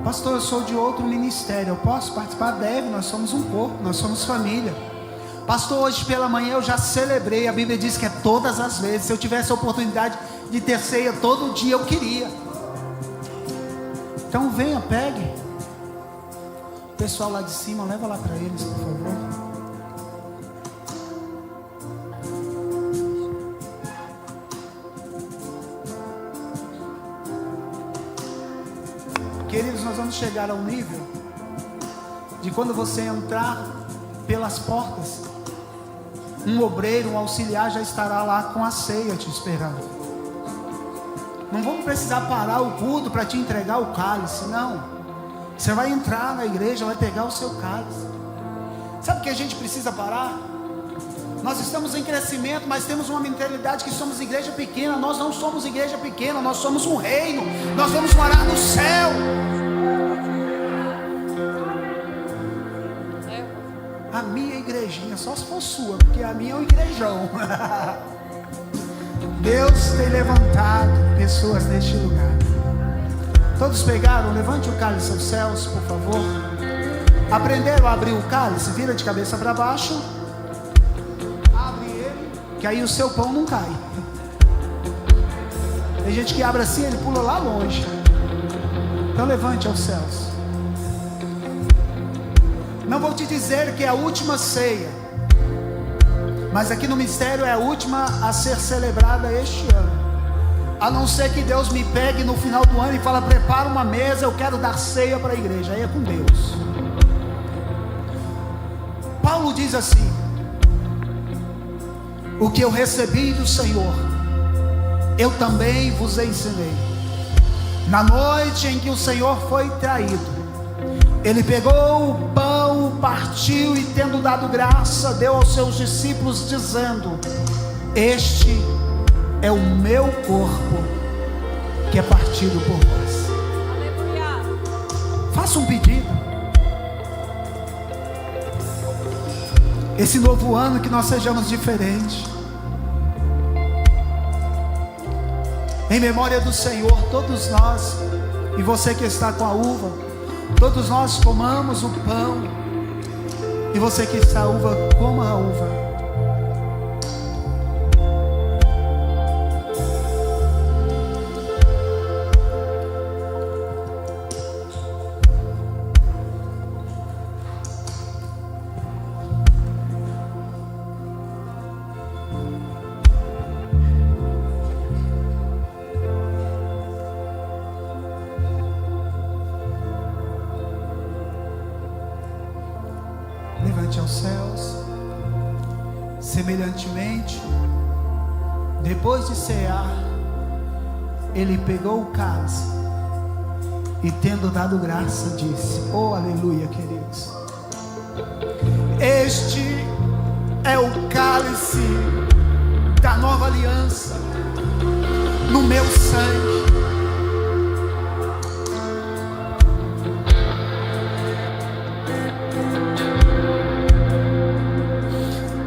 Pastor, eu sou de outro ministério, eu posso participar? Deve, nós somos um corpo, nós somos família. Pastor, hoje pela manhã eu já celebrei, a Bíblia diz que é todas as vezes. Se eu tivesse a oportunidade de ter ceia todo dia, eu queria. Então venha, pegue. O pessoal lá de cima, leva lá para eles, por favor. Queridos, nós vamos chegar ao nível de quando você entrar pelas portas, um obreiro, um auxiliar já estará lá com a ceia te esperando. Não vamos precisar parar o culto para te entregar o cálice, não. Você vai entrar na igreja, vai pegar o seu cálice. Sabe o que a gente precisa parar? Nós estamos em crescimento, mas temos uma mentalidade que somos igreja pequena. Nós não somos igreja pequena, nós somos um reino. Nós vamos morar no céu. A minha igrejinha, só se for sua, porque a minha é um igrejão. Deus tem levantado pessoas neste lugar. Todos pegaram? Levante o cálice aos céus, por favor. Aprenderam a abrir o cálice? Vira de cabeça para baixo. Que aí o seu pão não cai. Tem gente que abre assim, ele pula lá longe. Então levante aos céus. Não vou te dizer que é a última ceia, mas aqui no mistério é a última a ser celebrada este ano. A não ser que Deus me pegue no final do ano e fala: prepara uma mesa, eu quero dar ceia para a igreja. Aí é com Deus. Paulo diz assim: o que eu recebi do Senhor, eu também vos ensinei. Na noite em que o Senhor foi traído, ele pegou o pão, partiu e, tendo dado graça, deu aos seus discípulos, dizendo: este é o meu corpo, que é partido por vós. Aleluia. Faça um pedido. Esse novo ano que nós sejamos diferentes. Em memória do Senhor, todos nós, e você que está com a uva, todos nós comamos o pão, e você que está a uva, coma a uva. Levante aos céus. Semelhantemente, depois de cear, ele pegou o cálice e, tendo dado graça, disse: oh, aleluia, queridos, este é o cálice da nova aliança no meu sangue.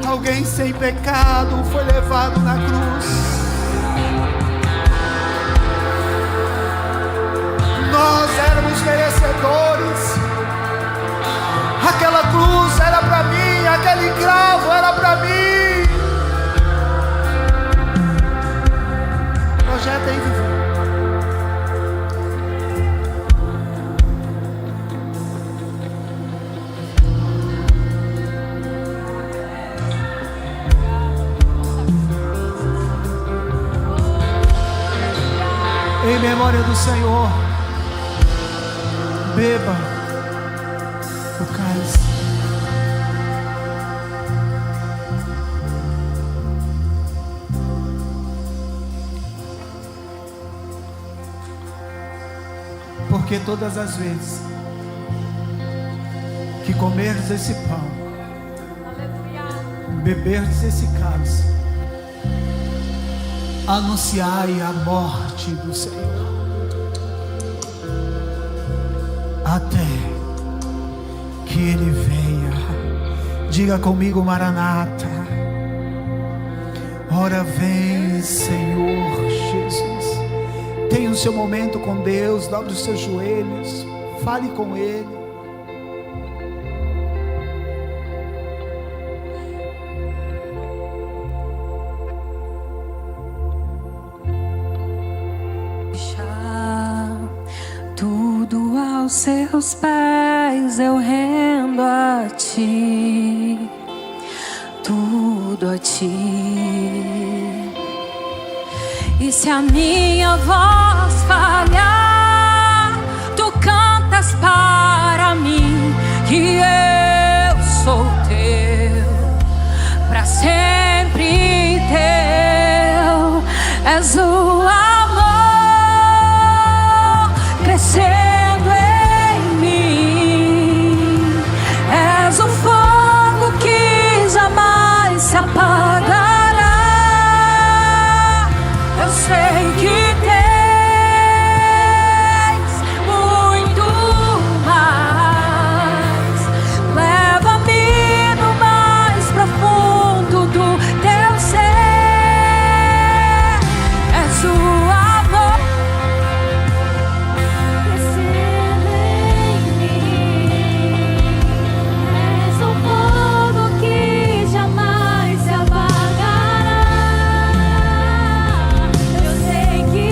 Alguém sem pecado foi levado na cruz. Nós éramos merecedores. Aquela cruz era para mim, aquele cravo era para mim. Projeta aí, Vivi. Em memória do Senhor, beba o cálice. Porque todas as vezes que comerdes esse pão, beberdes esse cálice, anunciai a morte do Senhor até que Ele venha. Diga comigo, Maranata. Ora vem, Senhor Jesus. Tenha o seu momento com Deus. Dobre os seus joelhos, fale com Ele. Tudo aos seus pés eu rendo a ti, tudo a ti. E se a minha voz falhar, tu cantas para mim que eu sou teu, para sempre teu. És o amor crescendo em mim, és o fogo que jamais se apagará. Eu sei que tens muito mais. Leva-me no mais profundo do teu ser. És o amor crescendo em mim, és o fogo que jamais se apagará. Eu sei que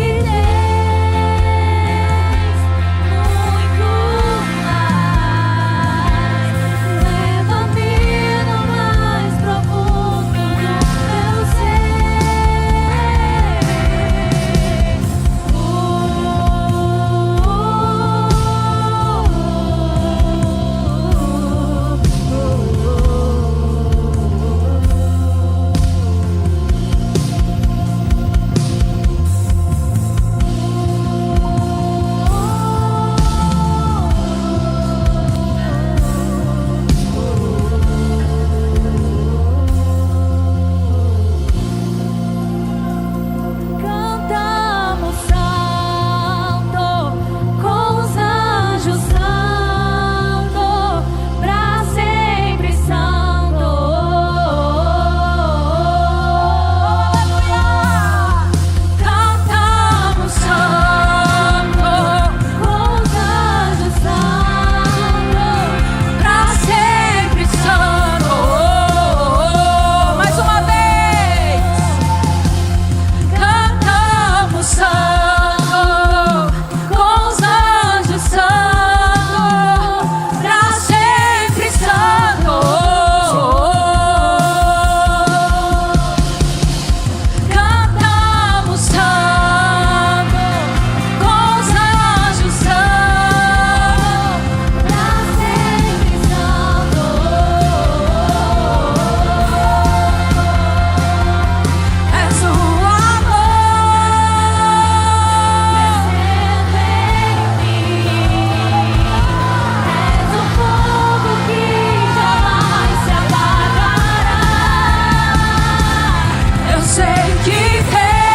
sei que tens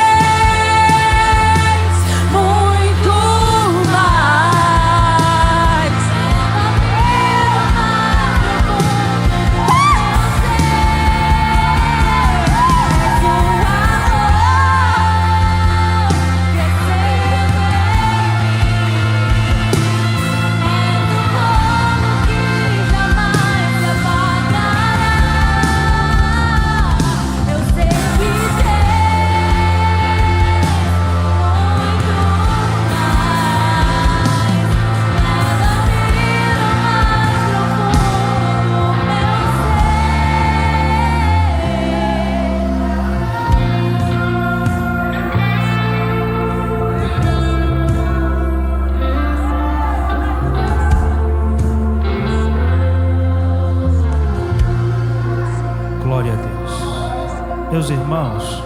muito mais. Eu sei que Glória a Deus. Meus irmãos,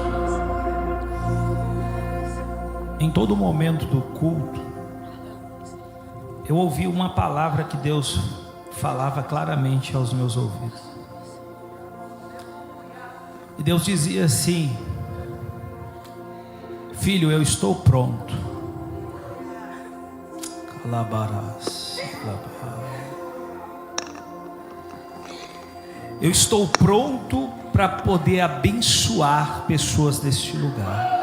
em todo momento do culto, eu ouvi uma palavra que Deus falava claramente aos meus ouvidos. E Deus dizia assim: filho, eu estou pronto. Eu estou pronto para poder abençoar pessoas neste lugar.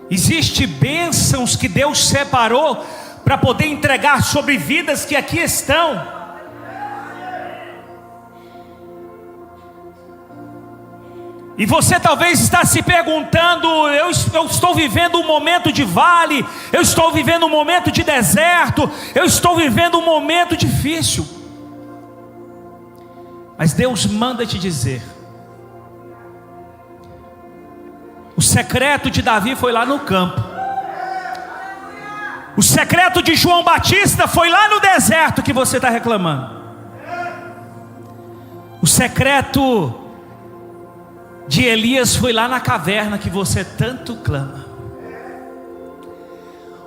Existem bênçãos que Deus separou para poder entregar sobre vidas que aqui estão. E você talvez está se perguntando: eu estou vivendo um momento de vale, eu estou vivendo um momento de deserto, eu estou vivendo um momento difícil. Mas Deus manda te dizer: o secreto de Davi foi lá no campo. O secreto de João Batista foi lá no deserto que você está reclamando. O secreto de Elias foi lá na caverna que você tanto clama.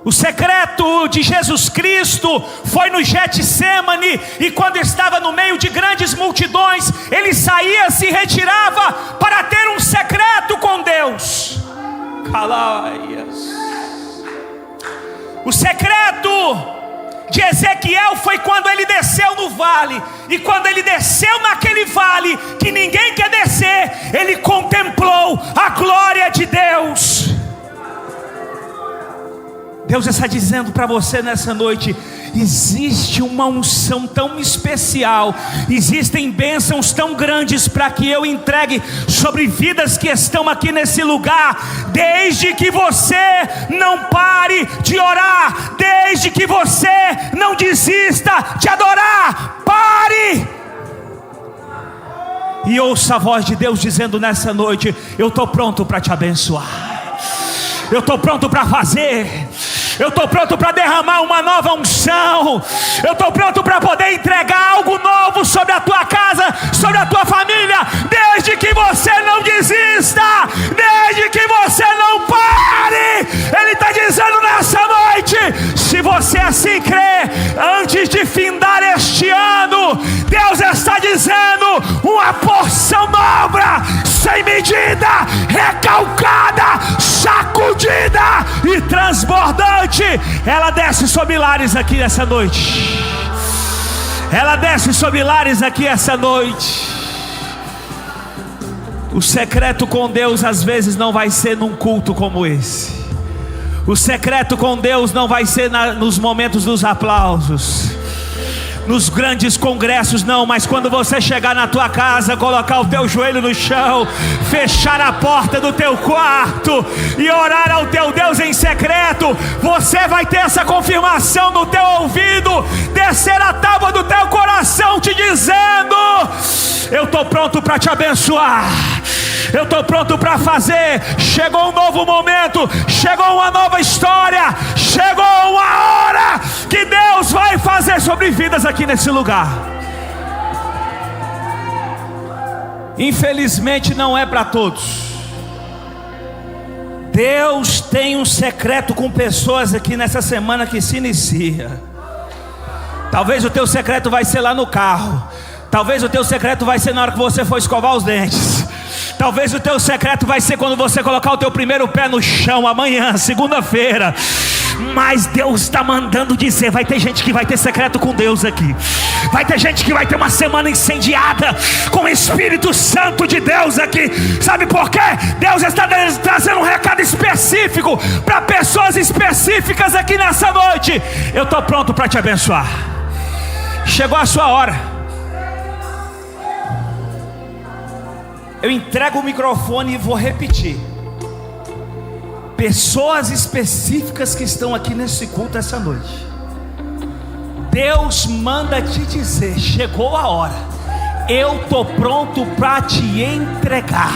O secreto de Jesus Cristo foi no Getsemane, e quando estava no meio de grandes multidões, ele saía, se retirava para ter um secreto com Deus. Calaias. O secreto de Ezequiel foi quando ele desceu no vale, e quando ele desceu naquele vale que ninguém quer descer, ele contemplou a glória de Deus. Deus está dizendo para você nessa noite: existe uma unção tão especial, existem bênçãos tão grandes para que eu entregue sobre vidas que estão aqui nesse lugar, desde que você não pare de orar, desde que você não desista de adorar. Pare e ouça a voz de Deus dizendo nessa noite: eu estou pronto para te abençoar, eu estou pronto para fazer, eu estou pronto para derramar uma nova unção, eu estou pronto para poder entregar algo novo sobre a tua casa, sobre a tua família, desde que você não desista, desde que você não pare. Ele está dizendo nessa noite: se você assim crê, antes de findar este ano, Deus está dizendo: uma porção nova, sem medida, recalcada, sacudida e transbordante, ela desce sobre lares aqui essa noite. Ela desce sobre lares aqui essa noite. O secreto com Deus às vezes não vai ser num culto como esse. O secreto com Deus não vai ser nos momentos dos aplausos, nos grandes congressos, não. Mas quando você chegar na tua casa, colocar o teu joelho no chão, fechar a porta do teu quarto e orar ao teu Deus em secreto, você vai ter essa confirmação no teu ouvido, descer a tábua do teu coração te dizendo: eu estou pronto para te abençoar, eu estou pronto para fazer. Chegou um novo momento, chegou uma nova história, chegou uma hora que Deus vai fazer sobre vidas aqui nesse lugar. Infelizmente não é para todos. Deus tem um secreto com pessoas aqui nessa semana que se inicia. Talvez o teu secreto vai ser lá no carro, Talvez o teu secreto vai ser na hora que você for escovar os dentes. Talvez o teu secreto vai ser quando você colocar o teu primeiro pé no chão amanhã, segunda-feira. Mas Deus está mandando dizer, vai ter gente que vai ter secreto com Deus aqui. Vai ter gente que vai ter uma semana incendiada com o Espírito Santo de Deus aqui. Sabe por quê? Deus está trazendo um recado específico para pessoas específicas aqui nessa noite. Eu estou pronto para te abençoar. Chegou a sua hora. Eu entrego o microfone e vou repetir. Pessoas específicas que estão aqui nesse culto essa noite, Deus manda te dizer: chegou a hora, eu estou pronto para te entregar.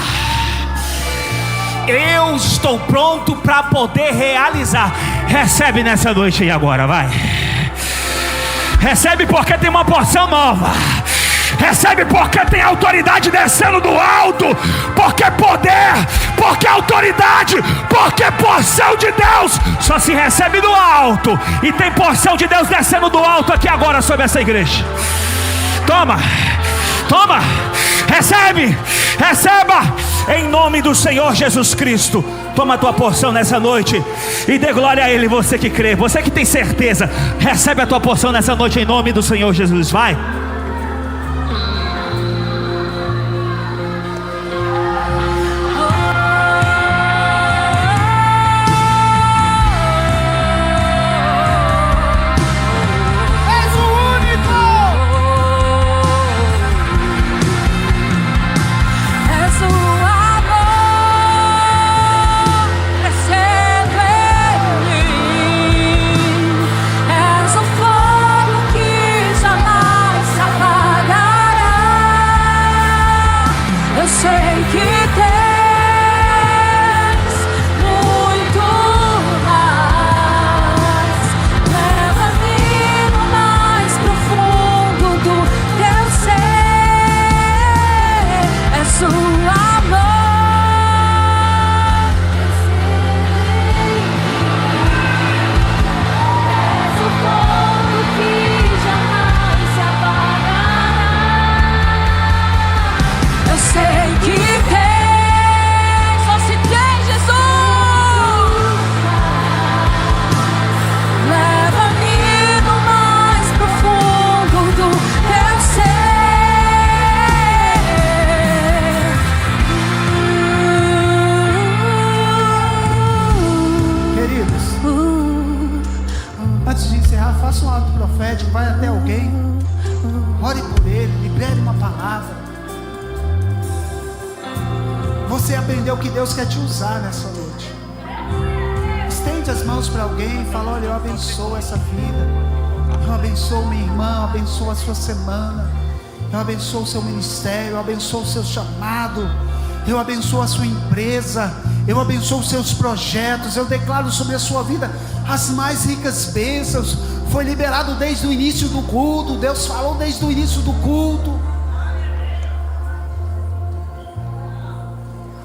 Eu estou pronto para poder realizar. Recebe nessa noite aí agora, vai. Recebe porque tem uma porção nova. Recebe porque tem autoridade descendo do alto. Porque poder, porque autoridade, porque porção de Deus só se recebe do alto. E tem porção de Deus descendo do alto aqui agora sobre essa igreja. Toma, toma, recebe, receba em nome do Senhor Jesus Cristo. Toma a tua porção nessa noite e dê glória a Ele. Você que crê, você que tem certeza, recebe a tua porção nessa noite em nome do Senhor Jesus. Vai. Faça um ato profético, vai até alguém, ore por ele, libere uma palavra. Você aprendeu que Deus quer te usar nessa noite. Estende as mãos para alguém e fala: olha, eu abençoo essa vida, eu abençoo minha irmã, eu abençoo a sua semana, eu abençoo o seu ministério, eu abençoo o seu chamado, eu abençoo a sua empresa, eu abençoo os seus projetos. Eu declaro sobre a sua vida as mais ricas bênçãos. Foi liberado desde o início do culto. Deus falou desde o início do culto.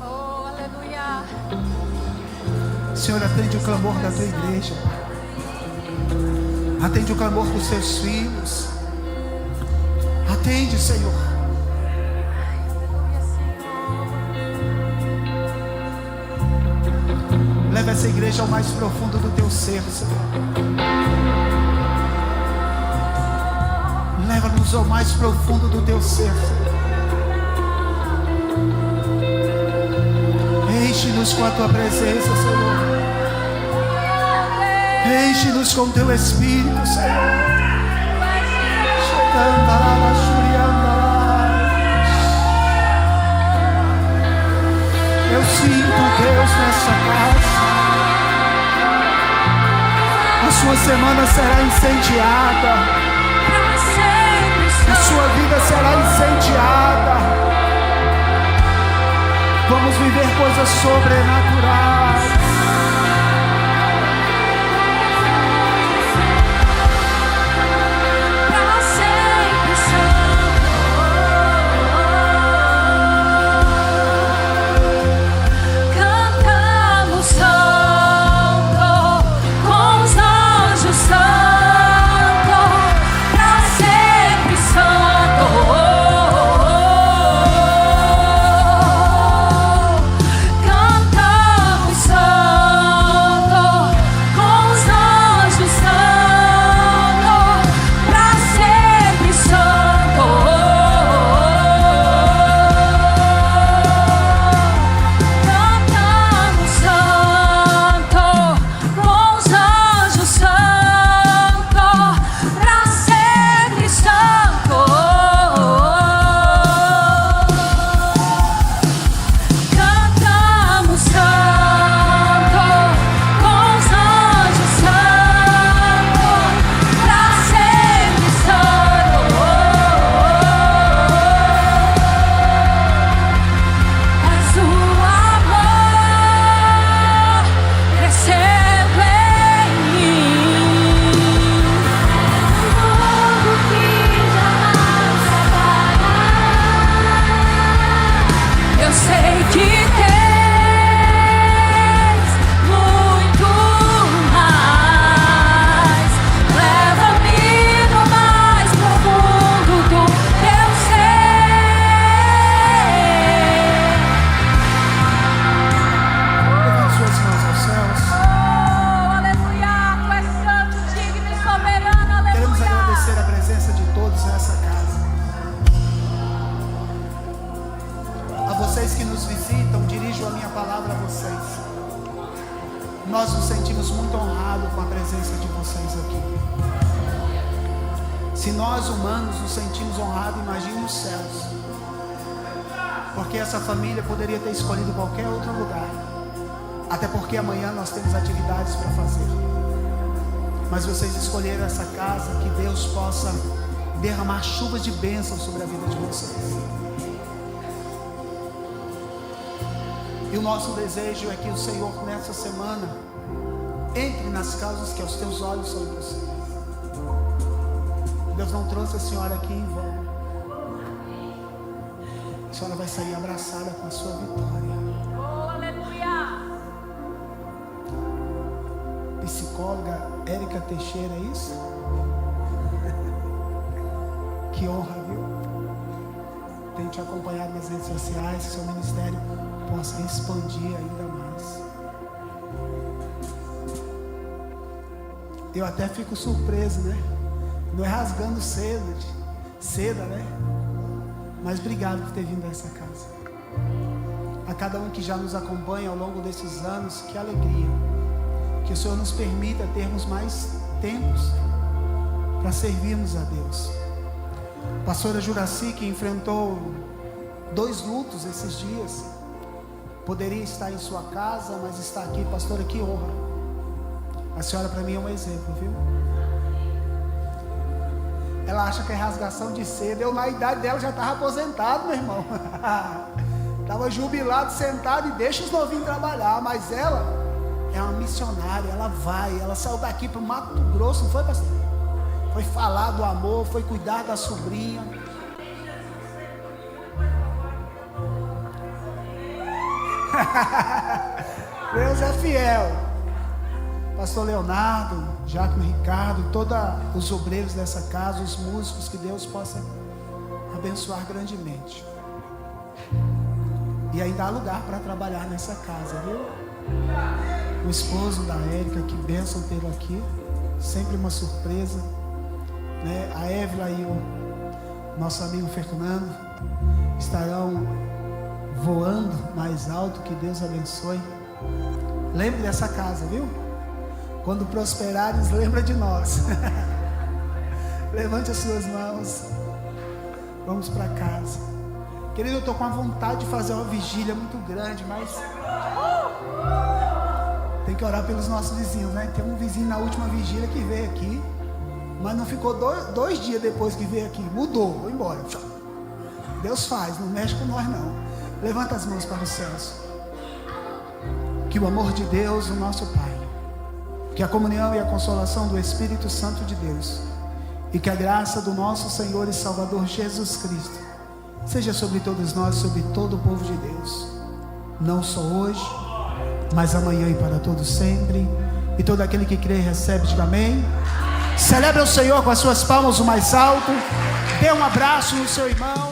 Oh, aleluia. Senhor, atende o clamor da tua igreja. Atende o clamor dos seus filhos. Atende, Senhor. Leva essa igreja ao mais profundo do teu ser, Senhor. Leva-nos ao mais profundo do teu ser, Senhor. Enche-nos com a tua presença, Senhor. Enche-nos com o teu Espírito, Senhor. Eu sinto Deus nessa casa. A sua semana será incendiada. A sua vida será incendiada. Vamos viver coisas sobrenaturais. Santo, vocês que nos visitam, dirijo a minha palavra a vocês. Nós nos sentimos muito honrados com a presença de vocês aqui. Se nós humanos nos sentimos honrados, imagine os céus. Porque essa família poderia ter escolhido qualquer outro lugar. Até porque amanhã nós temos atividades para fazer. Mas vocês escolheram essa casa, que Deus possa derramar chuvas de bênção sobre a vida de vocês. E o nosso desejo é que o Senhor nessa semana entre nas causas que aos teus olhos são impossíveis. Deus não trouxe a senhora aqui em vão. A senhora vai sair abraçada com a sua vitória. Oh, aleluia! Psicóloga Érica Teixeira, é isso? Que honra, viu? Tenho te acompanhado nas redes sociais, que seu ministério possa expandir ainda mais. Eu até fico surpreso, né? Não é rasgando seda, né? Mas obrigado por ter vindo a essa casa. A cada um que já nos acompanha ao longo desses anos, que alegria. Que o Senhor nos permita termos mais tempos para servirmos a Deus. Pastora Juraci, que enfrentou 2 lutos esses dias, poderia estar em sua casa, mas está aqui. Pastora, que honra. A senhora para mim é um exemplo, viu? Ela acha que é rasgação de seda. Eu na idade dela já estava aposentado, meu irmão. Estava jubilado, sentado, e deixa os novinhos trabalhar. Mas ela é uma missionária, ela saiu daqui para o Mato Grosso, não foi, pastor? Foi falar do amor, foi cuidar da sobrinha. Deus é fiel. Pastor Leonardo, Jacomo Ricardo, todos os obreiros dessa casa, os músicos, que Deus possa abençoar grandemente. E ainda há lugar para trabalhar nessa casa, viu? O esposo da Érica, que bênção tê-lo aqui, sempre uma surpresa, né? A Évila e o nosso amigo Fernando estarão voando mais alto, que Deus abençoe. Lembre dessa casa, viu? Quando prosperares, lembra de nós. Levante as suas mãos. Vamos para casa. Querido, eu estou com a vontade de fazer uma vigília muito grande, mas tem que orar pelos nossos vizinhos, né? Tem um vizinho na última vigília que veio aqui, mas não ficou 2 dias depois que veio aqui. Mudou, foi embora. Deus faz, não mexe com nós não. Levanta as mãos para os céus. Que o amor de Deus, o nosso Pai, que a comunhão e a consolação do Espírito Santo de Deus, e que a graça do nosso Senhor e Salvador Jesus Cristo seja sobre todos nós, sobre todo o povo de Deus, não só hoje, mas amanhã e para todos sempre. E todo aquele que crê e recebe, diga amém. Celebra o Senhor com as suas palmas o mais alto. Dê um abraço no seu irmão.